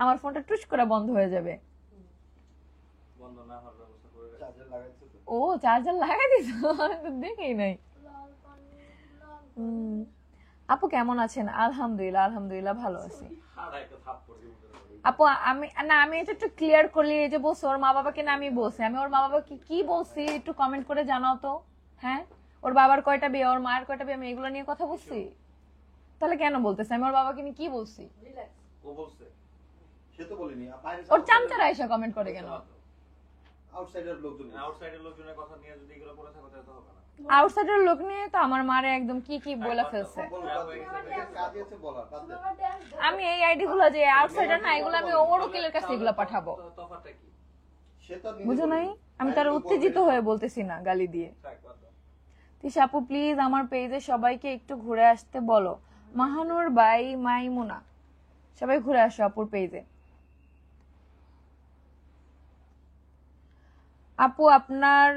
আমার ফোনটা টুস করে বন্ধ হয়ে যাবে। বন্ধ না হওয়ার ব্যবস্থা করে চার্জার লাগাইছো তো? ও চার্জার লাগাই দিছো, আমি তো দেখেই নাই। আপু কেমন আছেন? আলহামদুলিল্লাহ আলহামদুলিল্লাহ ভালো আছি। আর একটা থাপ্পড় দিব। আপু আমি এটা একটু ক্লিয়ার করলি, এই যে বলছো ওর মা বাবাকে না আমি বলছি, আমি ওর মা বাবাকে কি বলছি একটু কমেন্ট করে জানাও তো। হ্যাঁ, ওর বাবার কয়টা বিয়ে, ওর মায়ের কয়টা বিয়ে, আমি এগুলো নিয়ে কথা বলছি? তাহলে কেন বলতেছে? আমি ওর বাবাকে নিয়ে কি বলছি? ও বলছে, সে তো বলেনি। বাইরে ওর চামচারা এসে কমেন্ট করে কেন? আউটসাইডার লোকজনের কথা নিয়ে যদি এগুলো পড়ে থাকো তাহলে তো হবে না। আউটসাইডার লোক নিয়ে তো আমার মারে একদম কি কি বলে ফেলছে। কাজ আছে বলার, বাদ দে। আমি এই আইডি গুলো যে আউটসাইডার না, এগুলো আমি ওর উকিলের কাছে এগুলো পাঠাবো, তফাৎটা কি? সে তো নিজে বুঝো নাই? আমি তার উত্তেজিত হয়ে বলতেছি না গালি দিয়ে। থাক, বাদ দাও। তিশা আপু প্লিজ আমার পেজে সবাইকে একটু ঘুরে আসতে বলো। মাহানুর বাই মাইমুনা, সবাই ঘুরে আসো আপুর পেজে। আপু আপনার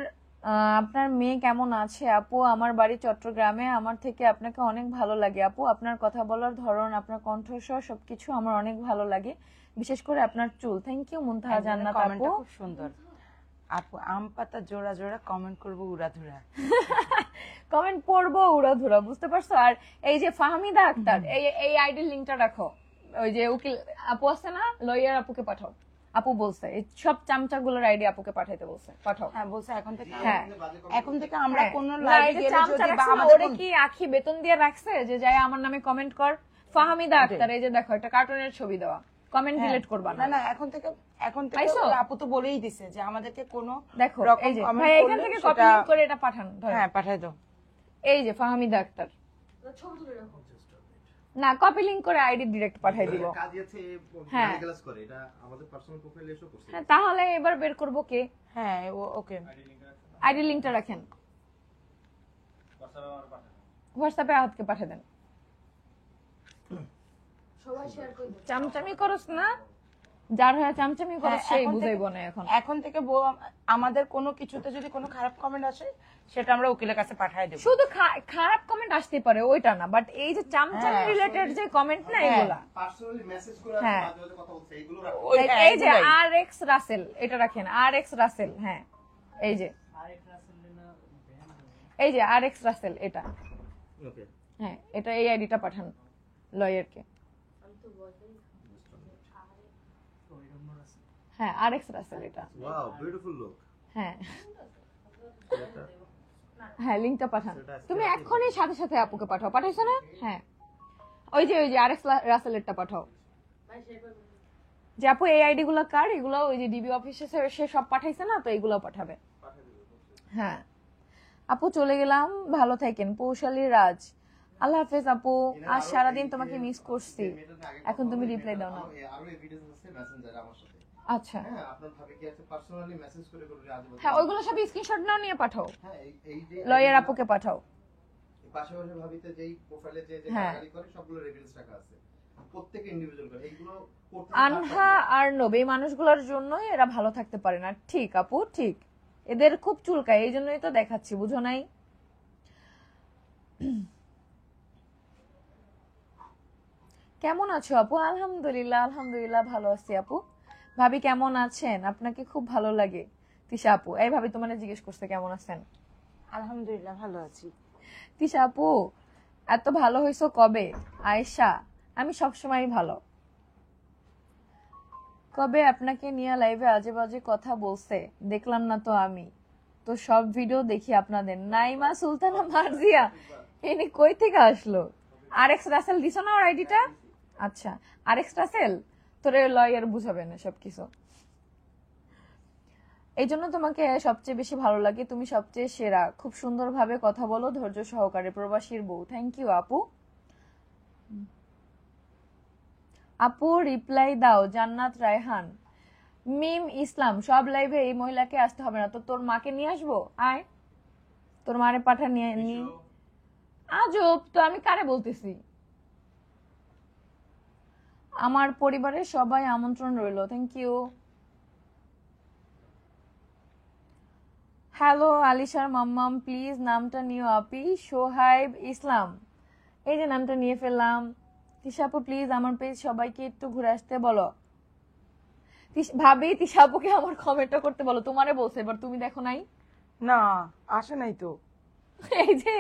মেয়ে কেমন আছে? আপু আমার বাড়ি চট্টগ্রামে, আমার থেকে আপনাকে অনেক ভালো লাগে আপু, আপনার কথা বলার ধরন, আপনার কণ্ঠস্বর সবকিছু আমার অনেক ভালো লাগে, বিশেষ করে আপনার চুল। থ্যাংক ইউ মুনতাহা জান্নাত আপু। কমেন্টটা খুব সুন্দর। আপু আম পাতা জোড়া জোড়া কমেন্ট করবো উড়াধুরা। কমেন্ট পড়বো উড়াধুরা, বুঝতে পারছো? আর এই যে ফাহমিদা আক্তার, এই আইডির লিংকটা রাখো, ওই যে উকিল আপু আছে না, লয়ার আপুকে পাঠাও। আপু বলছে এই সব চামচাগুলোর আইডি আপুকে পাঠাইতে বলছে, পাঠাও। হ্যাঁ বলছে এখন থেকে হ্যাঁ আমরা হ্যাঁ। কোন না, লাইভে এই যে গেলে চামচা যদি বা রাখছে না, আমাদের ওরে কি আখি বেতন দিয়ে রাখছে যে যায় আমার নামে কমেন্ট কর? ফাহমিদা আক্তার, এই যে দেখো একটা কার্টুনের ছবি দেওয়া, কমেন্ট ডিলিট করবা না। না না এখন থেকে পাইছো? ওই আপু তো বলেই দিছে যে আমাদেরকে কোনো দেখো রকম এই যে comment ভাই এখান করলে থেকে সেটা- কপি লিংক করে এটা পাঠান, ধরো। হ্যাঁ পাঠাই দাও। এই যে ফাহমিদা আক্তার, ছবি তুলে রাখো। না কপি লিংক করে আইডি ডিরেক্ট পাঠাই দিব। কাজ আছে, হ্যাঁ। গালিগালাজ করে, এটা আমাদের পার্সোনাল প্রোফাইলে এসে করছে। হ্যাঁ তাহলে এবার বের করবো কে? হ্যাঁ ওকে আইডি লিংকটা রাখেন। হোয়াটসঅ্যাপে আহাতকে পাঠিয়ে দেন। সবাই শেয়ার করে দেবে। চামচামি করস না, যার হয়ে চামচামি করস হ্যাঁ, সেই এখন থেকে- বুঝাইবো না এখন। এখন থেকে আমাদের কোনো কিছুতে যদি কোনো খারাপ কমেন্ট আসে সেটা আমরা উকিলের কাছে পাঠিয়ে দেবো। শুধু খারাপ কমেন্ট আসতে পারে ওইটা না, বাট এই যে চামচামি হ্যাঁ। রিলেটেড যে কমেন্ট না এগুলা, পার্সোনালি মেসেজ করে হ্যাঁ। মাঝে মাঝে কথা বলছে এইগুলো রাখো। ওই- হ্যাঁ, এই যে এগুলাই। RX রাসেল, এটা রাখেন RX রাসেল, হ্যাঁ এই যে RX রাসেল, এটা ওকে, হ্যাঁ, এটা এই আইডিটা পাঠান লয়ারকে। আমি তো বলতেই হ্যাঁ RX রাসেল এটা, ওয়াও বিউটিফুল লুক। হ্যাঁ হ্যাঁ লিংকটা পাঠান। তুমি এক্ষুনি সাথে সাথে আপুকে পাঠাও, পাঠাইছো না? হ্যাঁ ওই যে RX রাসেলেরটা পাঠাও। ভাই শেয়ার করে দেবে। যে আপু এই আইডি গুলো কার, এগুলো ওই যে ডিবি অফিসে সে সব পাঠাইছে না, তো এগুলো পাঠাবে। হ্যাঁ আপু চলে গেলাম, ভালো থাকেন। পৌশালী রাজ, আল্লাহ হাফেজ আপু, আজ সারাদিন তোমাকে মিস করছি, এখন তুমি রিপ্লাই দাও না। আরো এভিডেন্স আছে মেসেঞ্জারে আমার সাথে। আচ্ছা হ্যাঁ, আপনার ভাবে কি আছে পার্সোনালি মেসেজ করে করে আজ বলতে। হ্যাঁ ওইগুলো সব স্ক্রিনশট নাও, নিয়ে পাঠাও, হ্যাঁ, এই যে লয়ার আপুকে পাঠাও। পাশে পাশে ভাবিতে যেই প্রোফাইলে যে যে হ্যাঁ। গালি করে সবগুলো এভিডেন্স রাখা আছে, প্রত্যেকটা ইন্ডিভিজুয়াল করে এইগুলো করতে আনহা আর্নব, এই মানুষগুলোর জন্যই এরা ভালো থাকতে পারে না। ঠিক আপু ঠিক, এদের খুব চুলকায়, এই জন্যই তো দেখাচ্ছি, বুঝো নাই? কেমন আছো আপু? আলহামদুলিল্লাহ আলহামদুলিল্লাহ ভালো আছি আপু। ভাবি কেমন আছেন? আপনাকে খুব ভালো লাগে। তিশা আপু, এই ভাবি তোমার জিজ্ঞেস করছে কেমন আছেন। আলহামদুলিল্লাহ ভালো আছি। তিশা আপু এত ভালো হইছো কবে? আয়েশা, আমি সবসময় ভালো। কবে আপনাকে নিয়ে লাইভে আজে বাজে কথা বলছে দেখলাম না তো, আমি তো সব ভিডিও দেখি আপনাদের। নাইমা সুলতানা মার্জিয়া, ইনি কই থেকে আসলো? RX রাসেল দিছো না ওর আইডিটা? আচ্ছা RX রাসেল, তোরে লয়ার বুঝাবে না সবকিছু, এই জন্য তোমাকে সবচেয়ে বেশি ভালো লাগে, তুমি সবচেয়ে সেরা, খুব সুন্দরভাবে কথা বলো ধৈর্য সহকারে, প্রবাসীর বউ। থ্যাংক ইউ আপু। আপু রিপ্লাই দাও। জান্নাত রায়হান, মিম ইসলাম, সব লাইভে এই মহিলাকে আসতে হবে না তো, তোর মাকে নিয়ে আসবো, আয় তোর মারে পাঠা নিয়ে নি। আজব তো, আমি কারে বলতেছি? আমার পরিবারের সবাই আমন্ত্রণ রইল। Thank you. হ্যালো আলিশার মাম্মাম, প্লিজ নামটা নিও আপি। সোহাইব ইসলাম, এই যে নামটা নিয়ে ফেললাম। তিশা আপু প্লিজ আমার পেজ সবাইকে একটু ঘুরে আসতে বলো। ভাবি তিশা আপুকে আমার কমেন্টটা করতে বলো, তোমারে বলছে, এবার তুমি দেখো নাই? না আসে নাই তো।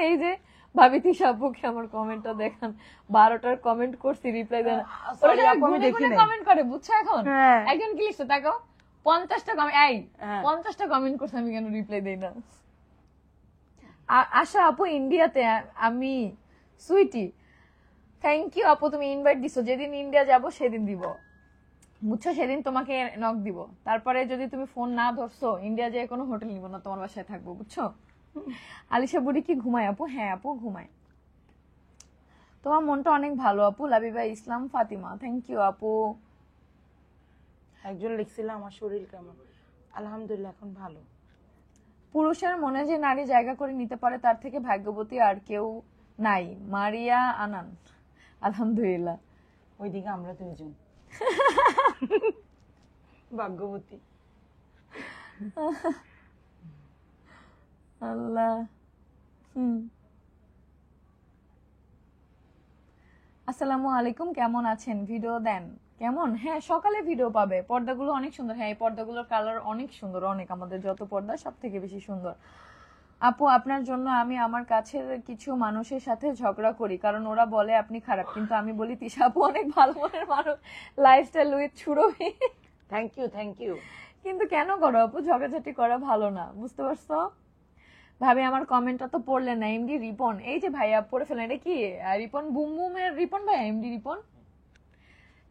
এই যে ভাবি তিশা আপুকে আমার কমেন্টটা দেখান, 12টার কমেন্ট করছি, রিপ্লাই দেন। Sorry, আপু, আমি দেখি নাই। কমেন্ট করে বুঝছো এখন? হ্যাঁ। একজন কি লিখছে তাকাও, 50টা কমেন্ট, এই হ্যাঁ। 50টা কমেন্ট করছে, আমি কেন রিপ্লাই দেই না? আশা আপু ইন্ডিয়াতে, আমি সুইটি, থ্যাংক ইউ আপু, তুমি ইনভাইট দিছো, যেদিন ইন্ডিয়া যাব সেদিন দিব, বুঝছো? সেদিন তোমাকে নক দিব, তারপরে যদি তুমি ফোন না ধরছো, ইন্ডিয়া যেয়ে কোনো হোটেল নিব না, তোমার বাসায় থাকবো, বুঝছো? আলিশা বুড়ি কি ঘুমায় আপু? হ্যাঁ আপু ঘুমায়। তোমার মনটা অনেক ভালো আপু। লাবিবা ইসলাম ফাতিমা, থ্যাংক ইউ আপু। একজন লিখছিল আমার শরীর কেমন, আলহামদুলিল্লাহ এখন ভালো। পুরুষের মনে যে নারী জায়গা করে নিতে পারে তার থেকে ভাগ্যবতী আর কেউ নাই। মারিয়া আনান, আলহামদুলিল্লাহ। ওইদিকে আমরা দুইজন ভাগ্যবতী। আল্লাহ। আসসালামু আলাইকুম, কেমন আছেন? ভিডিও দেন কেমন? হ্যাঁ সকালে ভিডিও পাবে, পর্দাগুলো অনেক সুন্দর। হ্যাঁ এই পর্দাগুলোর কালার অনেক সুন্দর, অনেক, আমাদের যত পর্দা সব থেকে বেশি সুন্দর। আপু আপনার জন্য আমি আমার কাছের কিছু মানুষের সাথে ঝগড়া করি, কারণ ওরা বলে আপনি খারাপ, কিন্তু আমি বলি তিশা আপু অনেক ভালো মনের মানুষ, লাইফস্টাইল উইথ ছুড়োই। Thank you thank you. কিন্তু কেন করো আপু? ঝগড়াঝাটি করা ভালো না, বুঝতে পারছো? ভাবি আমার কমেন্টটা তো পড়লেন না। এমডি রিপন, এই যে ভাইয়া পড়ে ফেলেন, এটা কি রিপন বুম বুমের রিপন ভাইয়া? এমডি রিপন,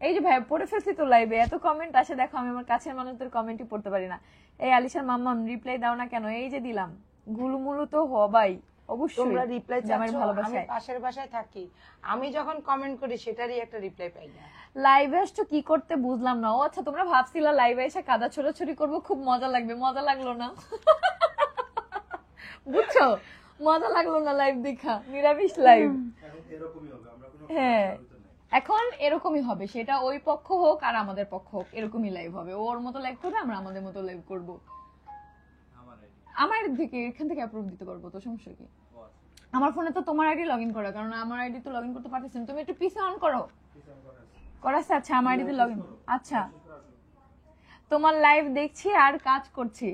এই যে ভাইয়া পড়ে ফেলছি তো লাইভে, এত কমেন্ট আসে, দেখো আমি আমার কাছের মানুষদের কমেন্টই পড়তে পারি না। এই আলিশার মাম্মাম রিপ্লাই দাও না কেন? এই যে দিলাম, গুলুমুলু তো হবাই অবশ্যই, তোমরা রিপ্লাই জামাইয়ের চাচ্ছ, আমি ভালোবাসায়। পাশের বাসায় থাকি, আমি যখন কমেন্ট করি সেটারই একটা রিপ্লাই পাই না। লাইভে আসছো কি করতে বুঝলাম না। ও আচ্ছা, তোমরা ভাবছিলা লাইভে এসে কাদা ছোড়াছুড়ি করবো, খুব মজা লাগবে, মজা লাগলো না। বুঝছো? মজা লাগলো না লাইভ দেখা, নিরামিষ লাইভ। এখন এরকমই হবে, আমরা কোনো হ্যাঁ। সমস্যার ভিতর নাই। এখন এরকমই হবে, সেটা ওই পক্ষ হোক আর আমাদের পক্ষ হোক, এরকমই লাইভ হবে। ওর মতো লাইভ করবে, আমরা আমাদের মতো লাইভ করব। আমার ID আমার দিকে এখান থেকে অ্যাপ্রুভ দিতে পারবো, তো সমস্যা কি? ও আছে। আমার ফোনে তো তোমার আইডি লগ ইন করা, কারণ আমার আইডি তো লগ ইন করতে পারতেছি না। তুমি একটু পিসি অন করো। কিছু আমি করা আছে। করাছে? আচ্ছা, আমার আইডিতে লগ ইন। আচ্ছা, তোমার লাইভ দেখছি আর কাজ করছি।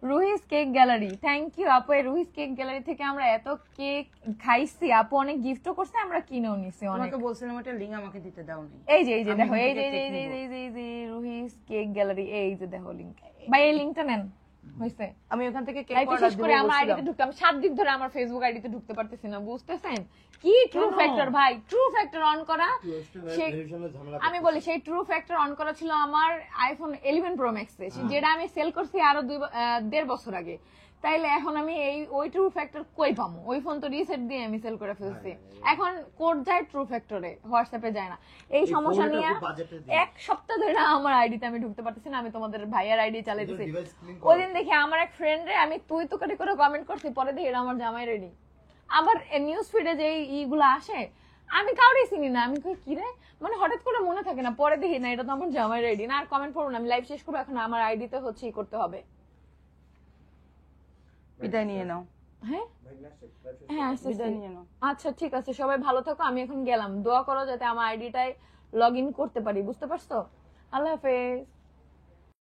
Ruhi's cake gallery, thank you আপু। এই রুহিস কেক গ্যালারি থেকে আমরা এত কেক খাইছি, আপু অনেক গিফটও করছে, আমরা কিনেও নিছি অনেক। তোমাকে বলছিলাম একটা লিঙ্ক আমাকে দিতে দাও নাই। এই যে আমি দেখো, এই এখান যে থেকে এই যে কেক এই নিবো। যে এই যে রুহিস কেক গ্যালারি, এই যে দেখো লিংক। ভাই এই লিংকটা নেন, হইছে? আমি ওখান থেকে কেক লাইভে অর্ডার শেষ দিব করে আমার বলছিলাম। আইডিতে ঢুকতাম, 7 দিন ধরে আমার ফেসবুক আইডিতে ঢুকতে পারতেছি না, বুঝতেছেন? কি ট্রু ফ্যাক্টর ভাই, ট্রু ফ্যাক্টর অন করা। সে- ভীষণ ঝামেলা আমি বলি, সেই ট্রু ফ্যাক্টর অন করা ছিল আমার আইফোন 11 প্রো ম্যাক্স এ, যেটা আমি সেল করছি আরো 1.5 বছর আগে। তাইলে এখন আমি ওই ট্রু ফ্যাক্টর কই পাবো? ওই ফোন তো রিসেট দিয়ে আমি সেল করে ফেলছি। এখন কোড যায় ট্রু ফ্যাক্টরে, হোয়াটসঅ্যাপে যায় না। এই সমস্যা ফোনটা নিয়ে খুব বাজেটে দিই। 1 সপ্তাহ ধরে আমার আইডিতে আমি ঢুকতে পারতেছি না। আমি তোমাদের ভাইয়ার আইডি চালাইতেছি। ডিভাইস ক্লিন ওই দিন দেখি আমার এক ফ্রেন্ডরে আমি তুই তুকারি করে কমেন্ট করছি, পরে দেখি এটা আমার জামাই রেডি। আবার নিউজ ফিডে যে ইগুলো আসে, আমি কাউরে চিনি না, আমি কই কি রে, মানে হঠাৎ করে মনে থাকে না, পরে দেখি না এটা তো আমার জামাই রেডি। না আর কমেন্ট করবো না, আমি লাইভ শেষ করবো। এখন আমার আইডিতে হচ্ছে ই করতে হবে। বিদায় নিয়ে নাও, হ্যাঁ হ্যাঁ, আস্তে বিদায় আস্তে। নিয়ে নাও। আচ্ছা ঠিক আছে, সবাই ভালো থাকো, আমি এখন গেলাম। দোয়া করো যাতে আমার আইডিটাই লগ ইন করতে পারি, বুঝতে পারছো? আল্লাহ হাফেজ।